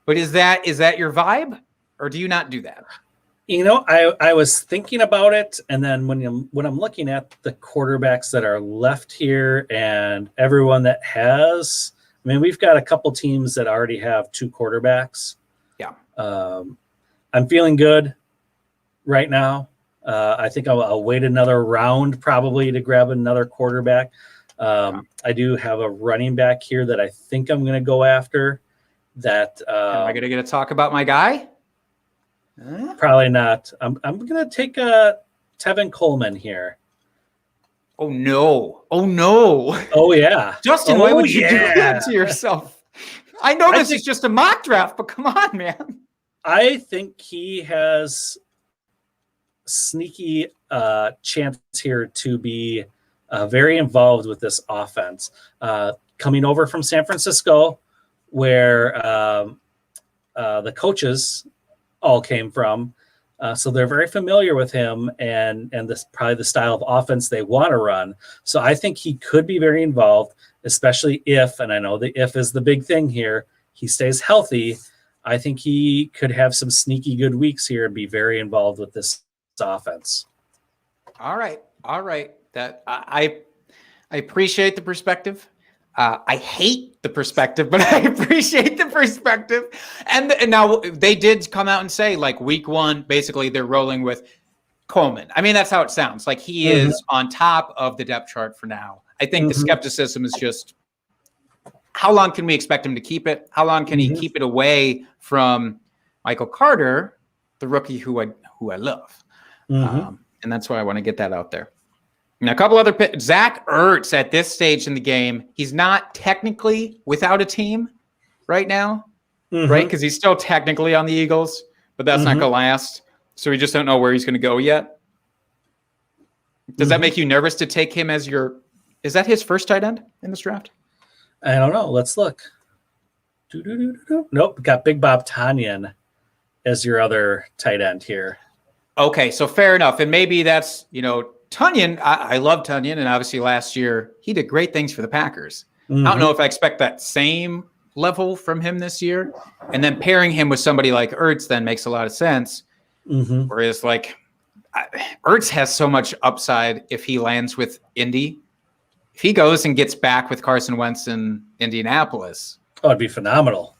But is that your vibe, or do you not do that? I was thinking about it, and then when I'm looking at the quarterbacks that are left here and everyone that has, I mean, we've got a couple teams that already have 2 quarterbacks. Yeah. I'm feeling good right now. I think I'll wait another round probably to grab another quarterback. I do have a running back here that I think I'm going to go after. That Am I going to get to talk about my guy? Probably not. I'm going to take Tevin Coleman here. Oh no! Oh no! Oh yeah, Justin, why would you do that to yourself? I know this is just a mock draft, but come on, man. I think he has sneaky chance here to be very involved with this offense. Coming over from San Francisco, where the coaches all came from. So they're very familiar with him and this probably the style of offense they want to run. So I think he could be very involved, especially if, and I know the if is the big thing here, he stays healthy. I think he could have some sneaky good weeks here and be very involved with this offense. All right. That I appreciate the perspective. I hate the perspective, but I appreciate the perspective. And now they did come out and say, like, week 1, basically they're rolling with Coleman. I mean, that's how it sounds. Like he is on top of the depth chart for now. I think the skepticism is just how long can we expect him to keep it? How long can he keep it away from Michael Carter, the rookie who I love? And that's why I want to get that out there. And a couple other picks. Zach Ertz at this stage in the game, he's not technically without a team right now, right? Because he's still technically on the Eagles, but that's not going to last. So we just don't know where he's going to go yet. Does that make you nervous to take him as is that his first tight end in this draft? I don't know. Let's look. Nope. Got Big Bob Tonyan as your other tight end here. Okay. So fair enough. And maybe that's, Tonyan, I love Tonyan, and obviously last year he did great things for the Packers. I don't know if I expect that same level from him this year. And then pairing him with somebody like Ertz then makes a lot of sense. Whereas Ertz has so much upside if he lands with Indy. If he goes and gets back with Carson Wentz in Indianapolis. Oh, it'd be phenomenal.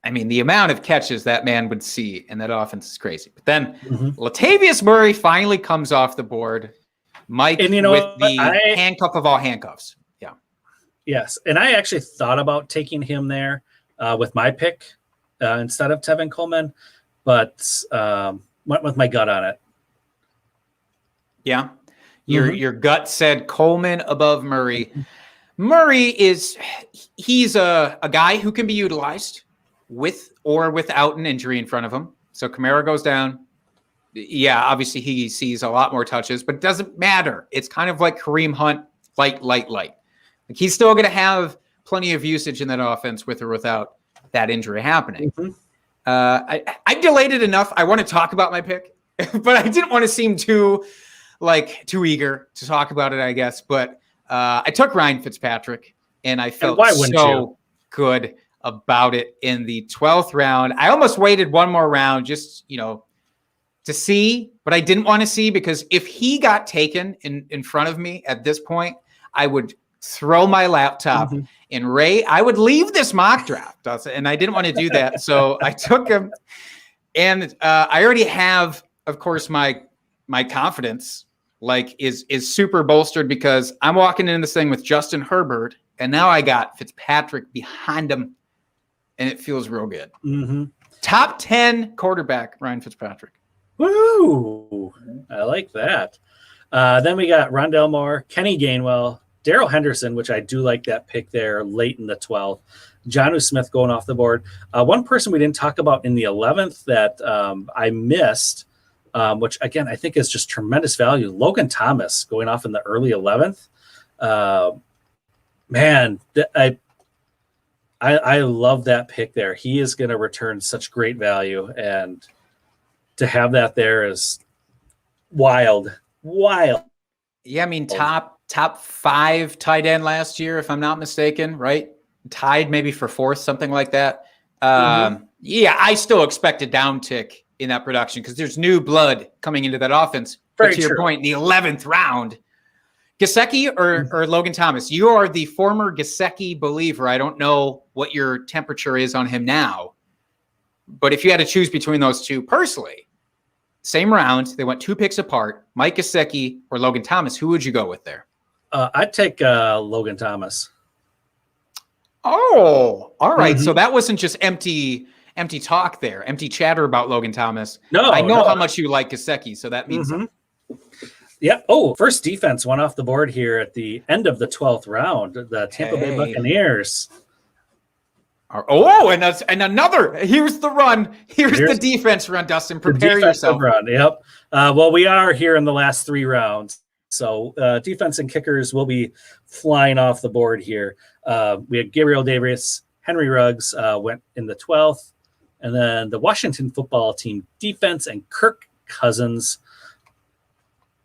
I mean, the amount of catches that man would see in that offense is crazy. But then Latavius Murray finally comes off the board. Mike with the handcuff of all handcuffs. Yeah. Yes. And I actually thought about taking him there with my pick instead of Tevin Coleman, but went with my gut on it. Yeah. Your gut said Coleman above Murray. Murray he's a guy who can be utilized with or without an injury in front of him. So Kamara goes down. Yeah, obviously he sees a lot more touches, but it doesn't matter. It's kind of like Kareem Hunt, light. Like he's still going to have plenty of usage in that offense with or without that injury happening. I delayed it enough. I want to talk about my pick, but I didn't want to seem too eager to talk about it, I guess. But I took Ryan Fitzpatrick, and I felt so good about it in the 12th round. I almost waited one more round just, to see, but I didn't want to see because if he got taken in front of me at this point, I would throw my laptop and I would leave this mock draft. And I didn't want to do that. So I took him, and I already have, of course, my confidence is super bolstered because I'm walking into this thing with Justin Herbert, and now I got Fitzpatrick behind him, and it feels real good. Top 10 quarterback, Ryan Fitzpatrick. Woo! I like that. Then we got Rondell Moore, Kenny Gainwell, Darrell Henderson, which I do like that pick there late in the 12th. Jonnu Smith going off the board. One person we didn't talk about in the 11th that I missed, which, again, I think is just tremendous value. Logan Thomas going off in the early 11th. I love that pick there. He is going to return such great value, and to have that there is wild. Yeah, I mean, top 5 tight end last year, if I'm not mistaken, right? Tied maybe for 4th, something like that. Yeah, I still expect a downtick in that production because there's new blood coming into that offense. Very but to your true. point, in the 11th round, Gesicki or Logan Thomas, you are the former Gesicki believer. I don't know what your temperature is on him now, but if you had to choose between those two personally, same round, they went 2 picks apart, Mike Gesicki or Logan Thomas, who would you go with there? I'd take Logan Thomas. Oh, all right. So that wasn't just empty talk there, empty chatter about Logan Thomas. No, I know no. how much you like Gesicki, so that means something. Yep. Oh, first defense went off the board here at the end of the 12th round. The Tampa Bay Buccaneers. Oh, and another. Here's the run. Here's the defense run, Dustin. Prepare yourself. Run. Yep. Well, we are here in the last 3 rounds. So defense and kickers will be flying off the board here. We had Gabriel Davis, Henry Ruggs went in the 12th. And then the Washington football team defense and Kirk Cousins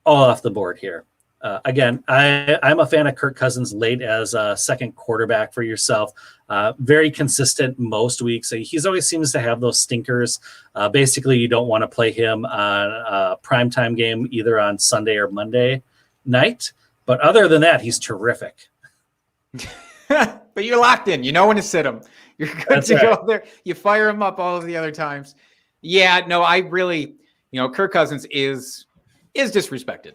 all off the board here. Again, I'm a fan of Kirk Cousins late as a second quarterback for yourself. Very consistent most weeks. So he always seems to have those stinkers. Basically, you don't want to play him on a primetime game either on Sunday or Monday night. But other than that, he's terrific. But you're locked in. You know when to sit him. You're good That's to right. go there. You fire him up all of the other times. Yeah, no, I really, Kirk Cousins is disrespected.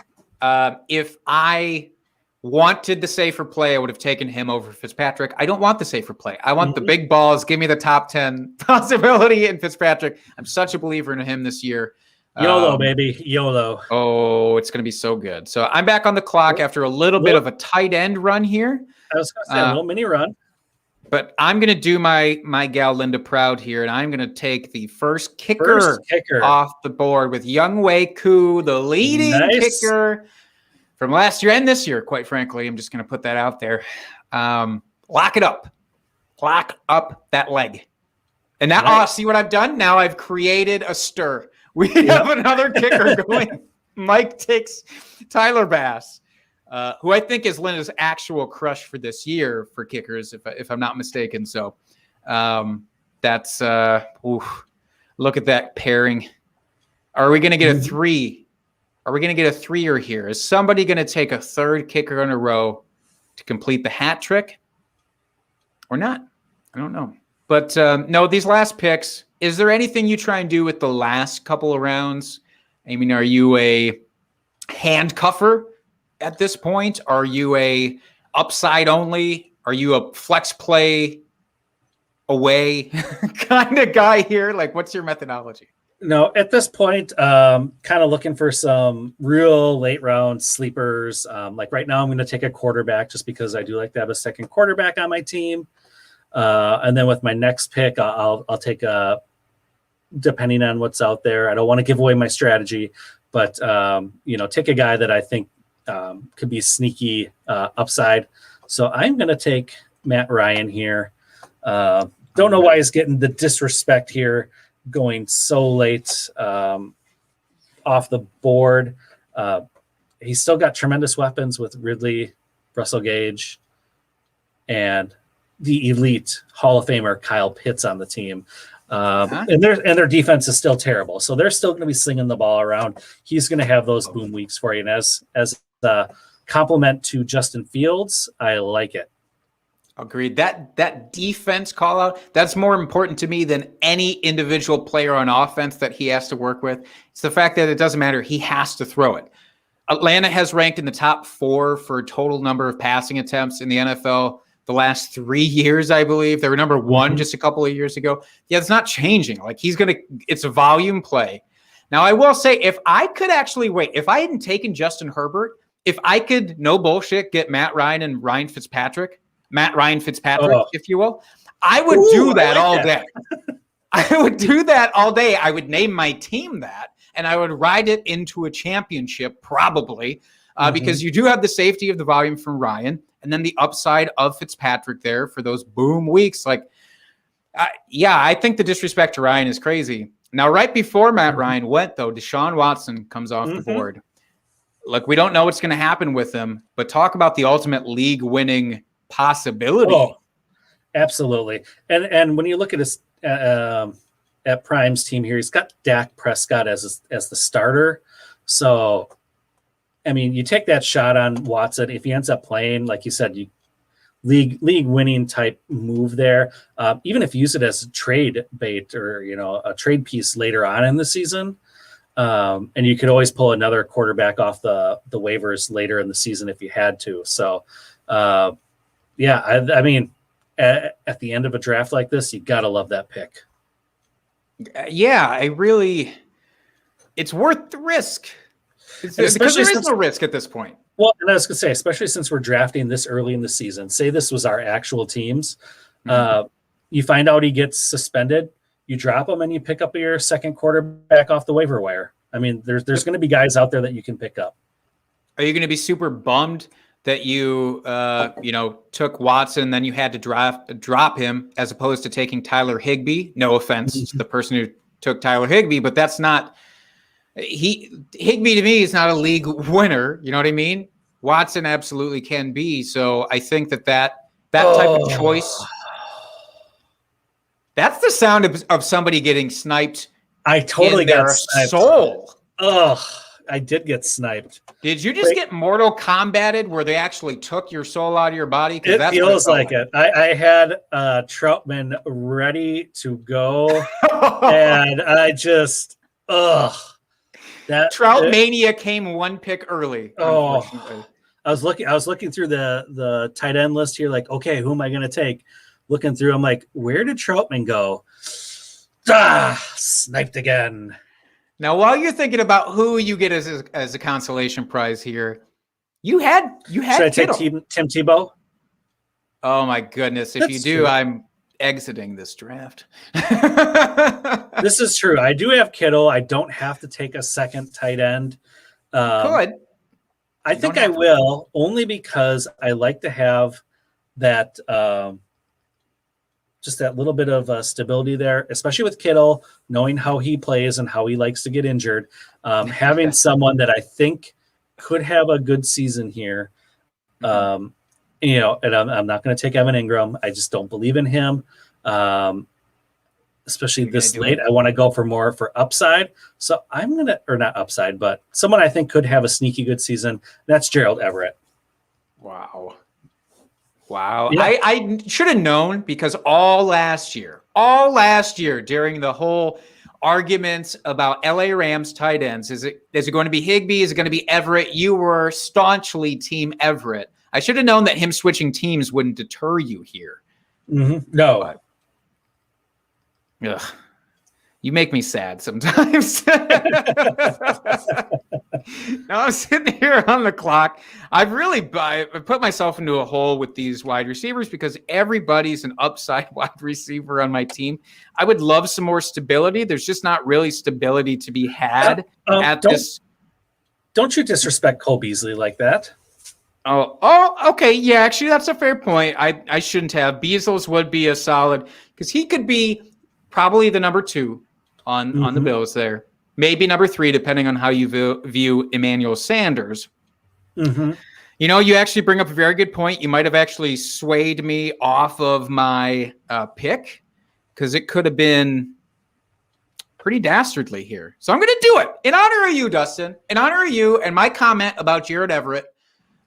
If I wanted the safer play, I would have taken him over Fitzpatrick. I don't want the safer play. I want the big balls. Give me the top 10 possibility in Fitzpatrick. I'm such a believer in him this year. YOLO, baby. YOLO. Oh, it's going to be so good. So I'm back on the clock after a little bit of a tight end run here. I was going to say a little mini run. But I'm going to do my gal Linda proud here, and I'm going to take the first kicker off the board with Younghoe Koo, the leading kicker from last year and this year, quite frankly. I'm just going to put that out there. Lock it up. Lock up that leg. And now, see what I've done? Now I've created a stir. We have another kicker going. Mike takes Tyler Bass. Who I think is Linda's actual crush for this year for kickers, if I'm not mistaken. So that's look at that pairing. Are we going to get a 3? Are we going to get a 3-er here? Is somebody going to take a third kicker in a row to complete the hat trick or not? I don't know. But no, these last picks, is there anything you try and do with the last couple of rounds? I mean, are you a handcuffer at this point? Are you a upside only? Are you a flex play away kind of guy here? Like, what's your methodology? No, at this point, kind of looking for some real late round sleepers. Like right now, I'm going to take a quarterback just because I do like to have a second quarterback on my team. And then with my next pick, I'll take a, depending on what's out there. I don't want to give away my strategy, but take a guy that I think could be sneaky upside. So I'm going to take Matt Ryan here. Don't know why he's getting the disrespect here, going so late off the board. He's still got tremendous weapons with Ridley, Russell Gage, and the elite Hall of Famer Kyle Pitts on the team. And their defense is still terrible. So they're still going to be slinging the ball around. He's going to have those boom weeks for you. And as the compliment to Justin Fields, I like it. Agreed. That defense call out, that's more important to me than any individual player on offense that he has to work with. It's the fact that it doesn't matter. He has to throw it. Atlanta has ranked in the top 4 for total number of passing attempts in the NFL the last 3 years, I believe. They were number 1 just a couple of years ago. Yeah, it's not changing. Like it's a volume play. Now, I will say, if I could actually if I hadn't taken Justin Herbert, if I could, no bullshit, get Matt Ryan and Ryan Fitzpatrick, if you will, I would do that all day. I would do that all day. I would name my team that, and I would ride it into a championship probably because you do have the safety of the volume from Ryan and then the upside of Fitzpatrick there for those boom weeks. Like, I think the disrespect to Ryan is crazy. Now, right before Matt Ryan went, though, Deshaun Watson comes off the board. Look, we don't know what's going to happen with him, but talk about the ultimate league-winning possibility. Oh, absolutely. And when you look at his at Prime's team here, he's got Dak Prescott as the starter. So, I mean, you take that shot on Watson. If he ends up playing, like you said, league winning type move there. Even if you use it as a trade bait or, a trade piece later on in the season. And you could always pull another quarterback off the waivers later in the season if you had to. So, I mean, at the end of a draft like this, you got to love that pick. Yeah, it's worth the risk. Because there is no risk at this point. Well, and I was going to say, especially since we're drafting this early in the season, say this was our actual teams, you find out he gets suspended, you drop him and you pick up your second quarterback off the waiver wire. I mean, there's going to be guys out there that you can pick up. Are you going to be super bummed that you took Watson, then you had to drop him as opposed to taking Tyler Higbee? No offense to the person who took Tyler Higbee, but that's not Higbee to me is not a league winner. You know what I mean? Watson absolutely can be. So I think that type of choice, that's the sound of somebody getting sniped. I totally got sniped. Soul. I did get sniped. Did you just get Mortal Kombated where they actually took your soul out of your body? It feels like it. I had Troutman ready to go, and I just that Troutmania came one pick early. Unfortunately. I was looking through the tight end list here, like, okay, who am I going to take? Looking through, I'm like, where did Troutman go? Sniped again. Now, while you're thinking about who you get as a consolation prize here, you had Should I take Tim Tebow? Oh my goodness! If you do, true. I'm exiting this draft. This is true. I do have Kittle. I don't have to take a second tight end. Good. I think I will, only because I like to have that. Just that little bit of stability there, especially with Kittle, knowing how he plays and how he likes to get injured. Having someone that I think could have a good season here. And I'm not going to take Evan Ingram. I just don't believe in him, especially this late. I want to go for upside. So I'm going to, or not upside, but someone I think could have a sneaky good season. That's Gerald Everett. Wow. Yeah. I should have known, because all last year during the whole arguments about LA Rams tight ends, is it going to be Higbee? Is it going to be Everett? You were staunchly team Everett. I should have known that him switching teams wouldn't deter you here. Mm-hmm. No. Ugh. You make me sad sometimes. Now I'm sitting here on the clock. I put myself into a hole with these wide receivers because everybody's an upside wide receiver on my team. I would love some more stability. There's just not really stability to be had this. Don't you disrespect Cole Beasley like that? Oh, okay. Yeah, actually, that's a fair point. I shouldn't have. Beasles would be a solid, because he could be probably the number 2 on the Bills there. Maybe number 3, depending on how you view Emmanuel Sanders. Mm-hmm. You actually bring up a very good point. You might have actually swayed me off of my pick, because it could have been pretty dastardly here. So I'm going to do it in honor of you, Dustin. In honor of you and my comment about Gerald Everett.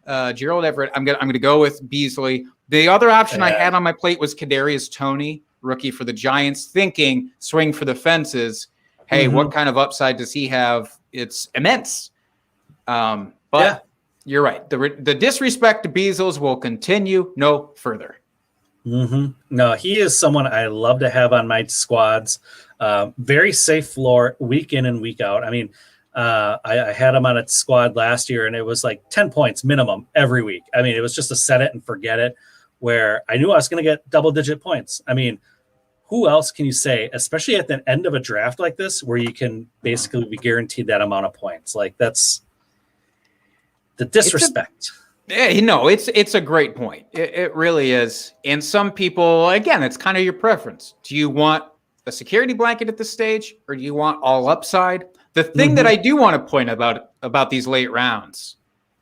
I'm going to go with Beasley. The other option I had on my plate was Kadarius Toney, rookie for the Giants, thinking swing for the fences. Hey, what kind of upside does he have? It's immense. But you're right. The disrespect to Beasles will continue no further. Mm-hmm. No, he is someone I love to have on my squads. Very safe floor week in and week out. I mean, I had him on a squad last year, and it was like 10 points minimum every week. I mean, it was just a set it and forget it, where I knew I was going to get double-digit points. I mean, who else can you say, especially at the end of a draft like this, where you can basically be guaranteed that amount of points? Like, that's the disrespect. It's a great point. It really is. And some people, again, it's kind of your preference. Do you want a security blanket at this stage, or do you want all upside? The thing that I do want to point about these late rounds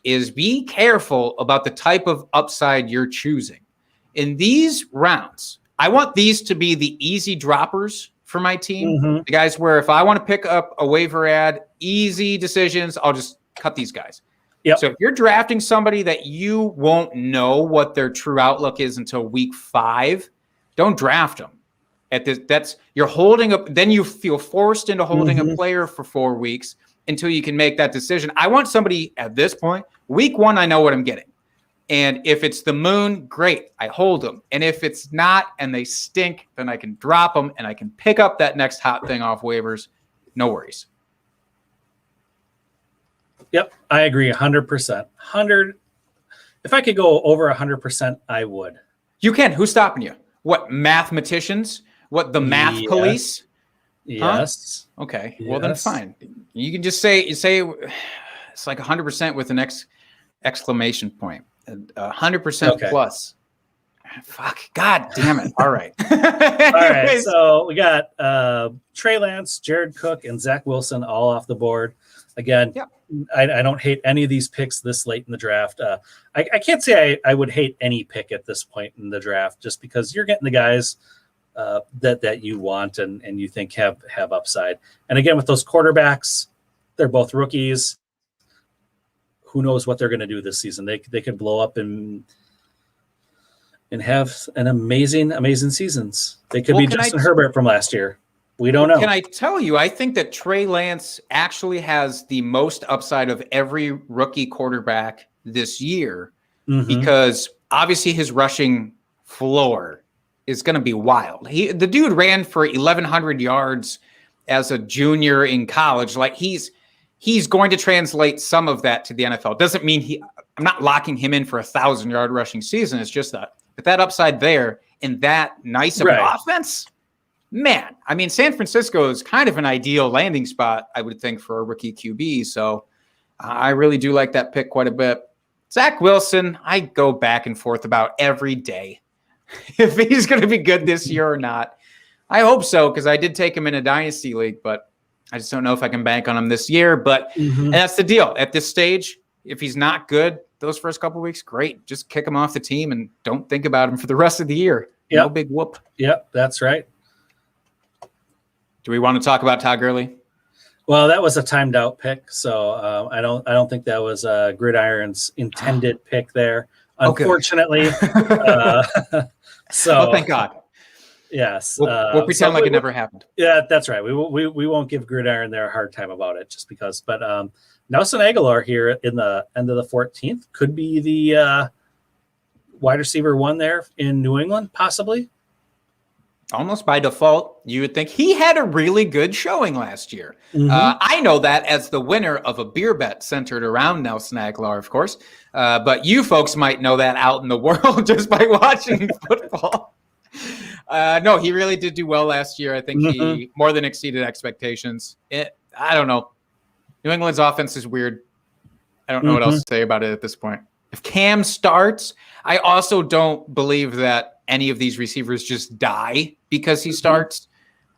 is be careful about the type of upside you're choosing. In these rounds, I want these to be the easy droppers for my team. Mhm. The guys where if I want to pick up a waiver ad, easy decisions, I'll just cut these guys. Yep. So if you're drafting somebody that you won't know what their true outlook is until week 5, don't draft them. You're holding up. Then you feel forced into holding a player for 4 weeks until you can make that decision. I want somebody at this point, week 1, I know what I'm getting. And if it's the moon, great, I hold them. And if it's not and they stink, then I can drop them and I can pick up that next hot thing off waivers. No worries. Yep, I agree 100%. If I could go over 100%, I would. You can. Who's stopping you? What, mathematicians? What, the math police? Yes. Huh? Okay. Yes. Well, then fine. You can just say it's like 100% with an exclamation point. 100% plus. Fuck. God damn it. All right. All right. So we got Trey Lance, Jared Cook, and Zach Wilson all off the board. Again, I don't hate any of these picks this late in the draft. I can't say I would hate any pick at this point in the draft just because you're getting the guys that you want and you think have upside. And again, with those quarterbacks, they're both rookies. Who knows what they're going to do this season? They could blow up and have an amazing seasons. They could be Justin Herbert from last year. We don't know. Can I tell you, I think that Trey Lance actually has the most upside of every rookie quarterback this year because obviously his rushing floor is going to be wild. The dude ran for 1,100 yards as a junior in college. Like he's going to translate some of that to the NFL. Doesn't mean I'm not locking him in for 1,000-yard rushing season. It's just that upside there and that nice of an offense. Man, I mean, San Francisco is kind of an ideal landing spot, I would think, for a rookie QB. So I really do like that pick quite a bit. Zach Wilson, I go back and forth about every day if he's going to be good this year or not. I hope so because I did take him in a dynasty league, but I just don't know if I can bank on him this year. But and that's the deal. At this stage, if he's not good those first couple of weeks, great. Just kick him off the team and don't think about him for the rest of the year. No big whoop. Yep, that's right. Do we want to talk about Todd Gurley? Well, that was a timed out pick, so I don't think that was Gridiron's intended pick there. Unfortunately, so thank God. Yes, we'll pretend like it never happened. Yeah, that's right. We won't give Gridiron there a hard time about it just because. But Nelson Aguilar here in the end of the 14th could be the wide receiver 1 there in New England, possibly. Almost by default, you would think he had a really good showing last year. I know that as the winner of a beer bet centered around Nelson Aguilar, of course. But you folks might know that out in the world just by watching football. No, he really did do well last year. I think he more than exceeded expectations. I don't know. New England's offense is weird. I don't know what else to say about it at this point. If Cam starts, I also don't believe that any of these receivers just die because he starts.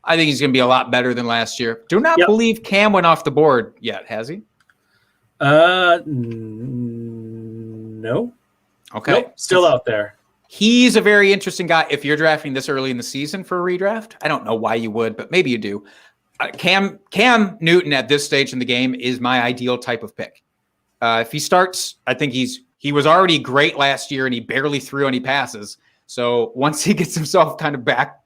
I think he's going to be a lot better than last year. Do not believe Cam went off the board yet, has he? No. Okay. Nope, still out there. He's a very interesting guy. If you're drafting this early in the season for a redraft, I don't know why you would, but maybe you do. Cam Newton at this stage in the game is my ideal type of pick. If he starts, I think he was already great last year and he barely threw any passes. So once he gets himself kind of back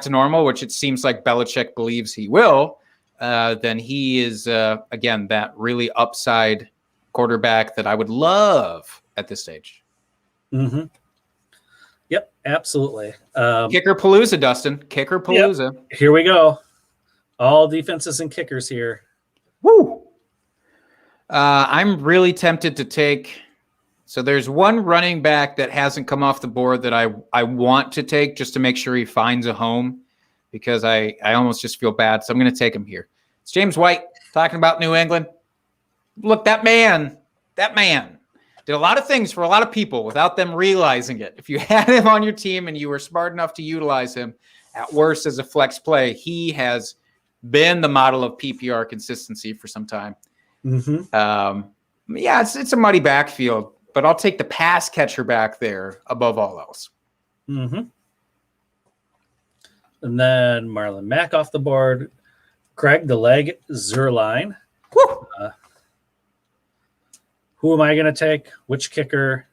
to normal, which it seems like Belichick believes he will, then he is, again, that really upside quarterback that I would love at this stage. Yep, absolutely. Kicker Palooza, Dustin. Kicker Palooza. Yep. Here we go. All defenses and kickers here. Woo! I'm really tempted to take... So there's one running back that hasn't come off the board that I want to take just to make sure he finds a home because I almost just feel bad. So I'm going to take him here. It's James White talking about New England. Look, that man did a lot of things for a lot of people without them realizing it. If you had him on your team and you were smart enough to utilize him, at worst as a flex play, he has been the model of PPR consistency for some time. Yeah, it's a muddy backfield. But I'll take the pass catcher back there above all else. And then Marlon Mack off the board. Craig the Leg Zerline. Who am I going to take? Which kicker?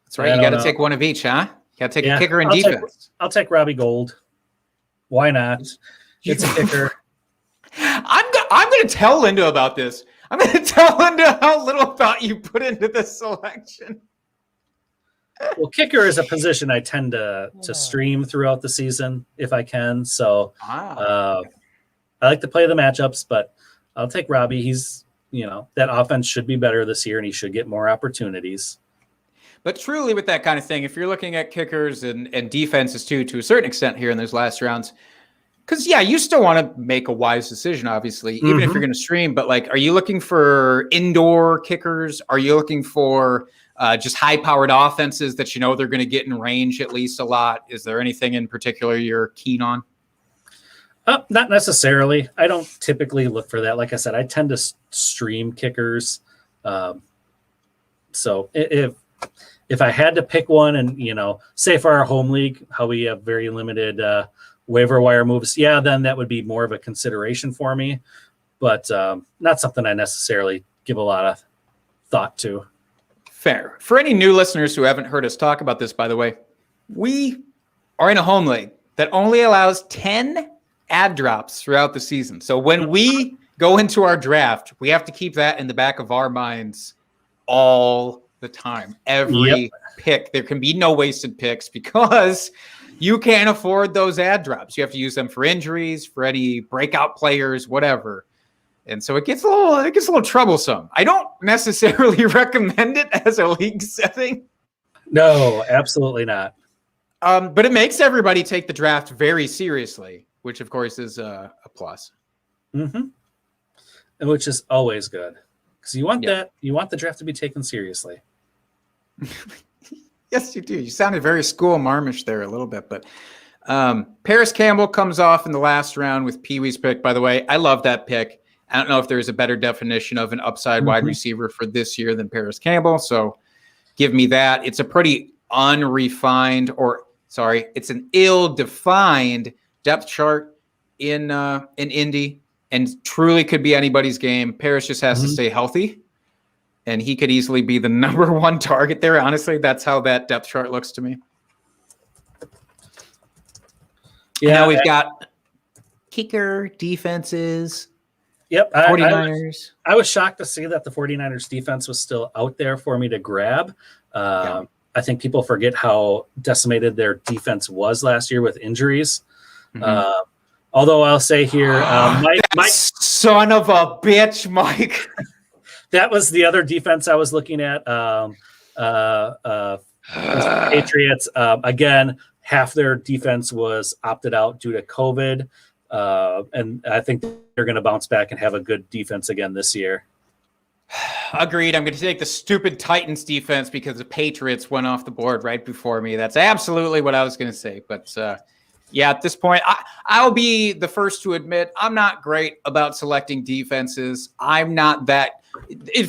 That's right. You got to take one of each, huh? You got to take a kicker and defense. I'll take Robbie Gold. Why not? It's a kicker. I'm going to tell Linda about this. I'm going to tell Linda how little thought you put into this selection. Well, kicker is a position I tend to stream throughout the season if I can. So I like to play the matchups, but I'll take Robbie. He's, that offense should be better this year, and he should get more opportunities. But truly with that kind of thing, if you're looking at kickers and defenses too, to a certain extent here in those last rounds, because, you still want to make a wise decision, obviously, even if you're going to stream. But, are you looking for indoor kickers? Are you looking for just high-powered offenses that they're going to get in range at least a lot? Is there anything in particular you're keen on? Not necessarily. I don't typically look for that. Like I said, I tend to stream kickers. So if I had to pick one and, say for our home league, how we have very limited waiver wire moves, then that would be more of a consideration for me, but not something I necessarily give a lot of thought to. Fair. For any new listeners who haven't heard us talk about this, by the way, we are in a home league that only allows 10 ad drops throughout the season. So when we go into our draft, we have to keep that in the back of our minds all the time. Every pick, there can be no wasted picks because you can't afford those ad drops. You have to use them for injuries, for any breakout players, whatever. And so it gets a little troublesome. I don't necessarily recommend it as a league setting. No, absolutely not. But it makes everybody take the draft very seriously, which of course is a plus. And which is always good because you want the draft to be taken seriously. Yes, you do. You sounded very school marmish there a little bit, but Paris Campbell comes off in the last round with Pee Wee's pick. By the way, I love that pick. I don't know if there's a better definition of an upside wide receiver for this year than Paris Campbell. So give me that. It's a pretty it's an ill-defined depth chart in Indy, and truly could be anybody's game. Paris just has to stay healthy. And he could easily be the number one target there. Honestly, that's how that depth chart looks to me. Yeah, now we've got kicker, defenses. Yep. 49ers. I was shocked to see that the 49ers defense was still out there for me to grab. I think people forget how decimated their defense was last year with injuries. Although I'll say here, Mike, son of a bitch, Mike. That was the other defense I was looking at. Patriots, again, half their defense was opted out due to COVID. And I think they're going to bounce back and have a good defense again this year. Agreed. I'm going to take the stupid Titans defense because the Patriots went off the board right before me. That's absolutely what I was going to say. But at this point, I'll be the first to admit I'm not great about selecting defenses. I'm not that.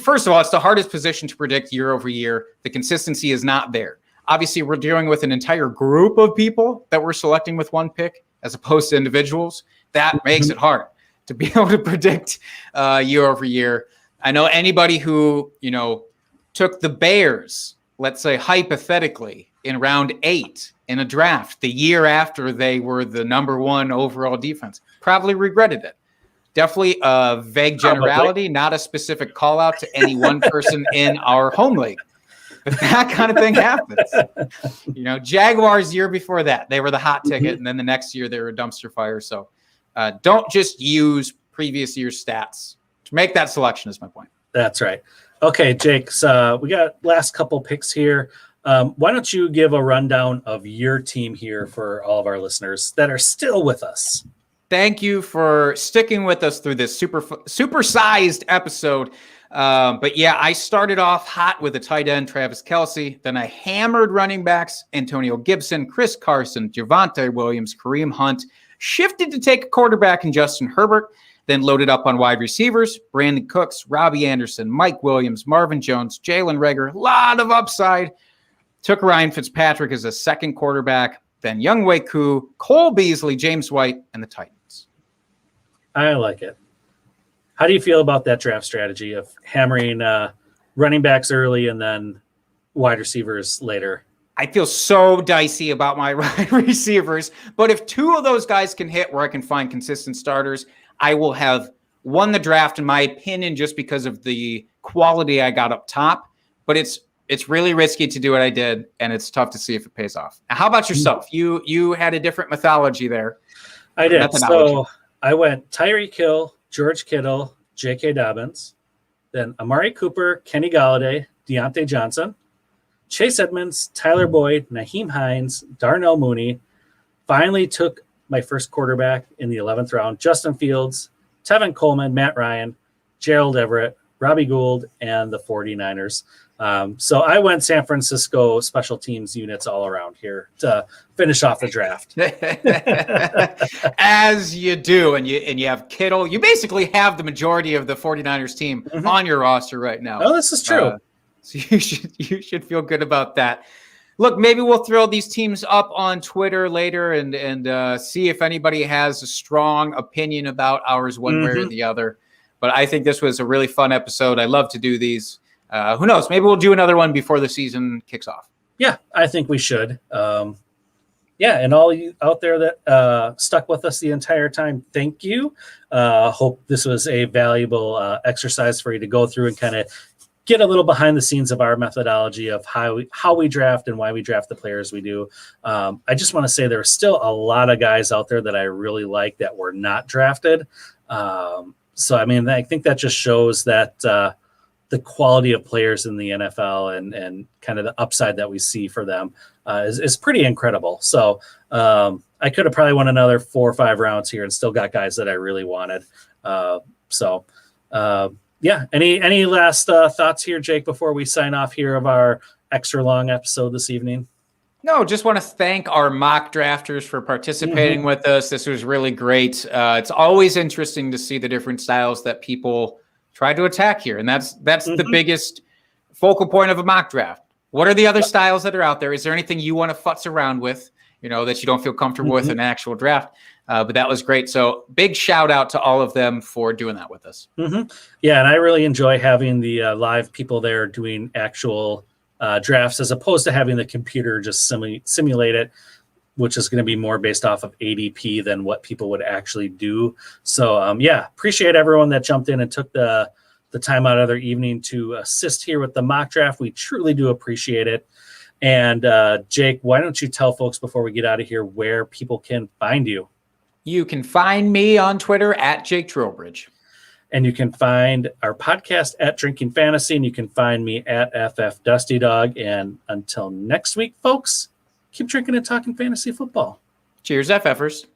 First of all, it's the hardest position to predict year over year. The consistency is not there. Obviously, we're dealing with an entire group of people that we're selecting with one pick as opposed to individuals. That makes it hard to be able to predict year over year. I know anybody who, took the Bears, let's say hypothetically, in round 8 in a draft the year after they were the number 1 overall defense, probably regretted it. Definitely a vague generality, not a specific call out to any one person in our home league. But that kind of thing happens. Jaguars year before that, they were the hot ticket, and then the next year they were a dumpster fire. So don't just use previous year's stats to make that selection is my point. That's right. Okay, Jake, so we got last couple picks here. Why don't you give a rundown of your team here for all of our listeners that are still with us? Thank you for sticking with us through this supersized episode. I started off hot with a tight end, Travis Kelce. Then I hammered running backs, Antonio Gibson, Chris Carson, Javonte Williams, Kareem Hunt. Shifted to take a quarterback in Justin Herbert. Then loaded up on wide receivers, Brandon Cooks, Robbie Anderson, Mike Williams, Marvin Jones, Jalen Reagor. A lot of upside. Took Ryan Fitzpatrick as a second quarterback. then Younghoe Koo, Cole Beasley, James White, and the Titans. I like it. How do you feel about that draft strategy of hammering running backs early and then wide receivers later? I feel so dicey about my wide receivers, but if two of those guys can hit where I can find consistent starters, I will have won the draft, in my opinion, just because of the quality I got up top. But it's really risky to do what I did, and it's tough to see if it pays off. Now, how about yourself? You had a different mythology there. I did. So I went Tyreek Hill, George Kittle, J.K. Dobbins, then Amari Cooper, Kenny Galladay, Deontay Johnson, Chase Edmonds, Tyler Boyd, Naheem Hines, Darnell Mooney. Finally took my first quarterback in the 11th round, Justin Fields, Tevin Coleman, Matt Ryan, Gerald Everett, Robbie Gould, and the 49ers. So I went San Francisco special teams units all around here to finish off the draft. As you do, and you have Kittle. You basically have the majority of the 49ers team on your roster right now. Oh, this is true. So you should feel good about that. Look, maybe we'll throw these teams up on Twitter later and see if anybody has a strong opinion about ours one way or the other. But I think this was a really fun episode. I love to do these. Who knows? Maybe we'll do another one before the season kicks off. Yeah, I think we should. And all you out there that stuck with us the entire time, thank you. Hope this was a valuable exercise for you to go through and kind of get a little behind the scenes of our methodology of how we draft and why we draft the players we do. I just want to say there are still a lot of guys out there that I really like that were not drafted. So, I mean, I think that just shows that the quality of players in the NFL and kind of the upside that we see for them is pretty incredible. So I could have probably won another 4 or 5 rounds here and still got guys that I really wanted. Any last thoughts here, Jake, before we sign off here of our extra long episode this evening? No, just want to thank our mock drafters for participating with us. This was really great. It's always interesting to see the different styles that people try to attack here. And that's the biggest focal point of a mock draft. What are the other styles that are out there? Is there anything you want to futz around with, that you don't feel comfortable with in an actual draft? But that was great. So big shout out to all of them for doing that with us. Yeah, and I really enjoy having the live people there doing actual drafts as opposed to having the computer just simulate it, which is going to be more based off of ADP than what people would actually do. So, appreciate everyone that jumped in and took the time out of their evening to assist here with the mock draft. We truly do appreciate it. And Jake, why don't you tell folks before we get out of here where people can find you? You can find me on Twitter at Jake Trowbridge. And you can find our podcast at Drinking Fantasy, and you can find me at FF Dusty Dog. And until next week, folks, keep drinking and talking fantasy football. Cheers, FFers.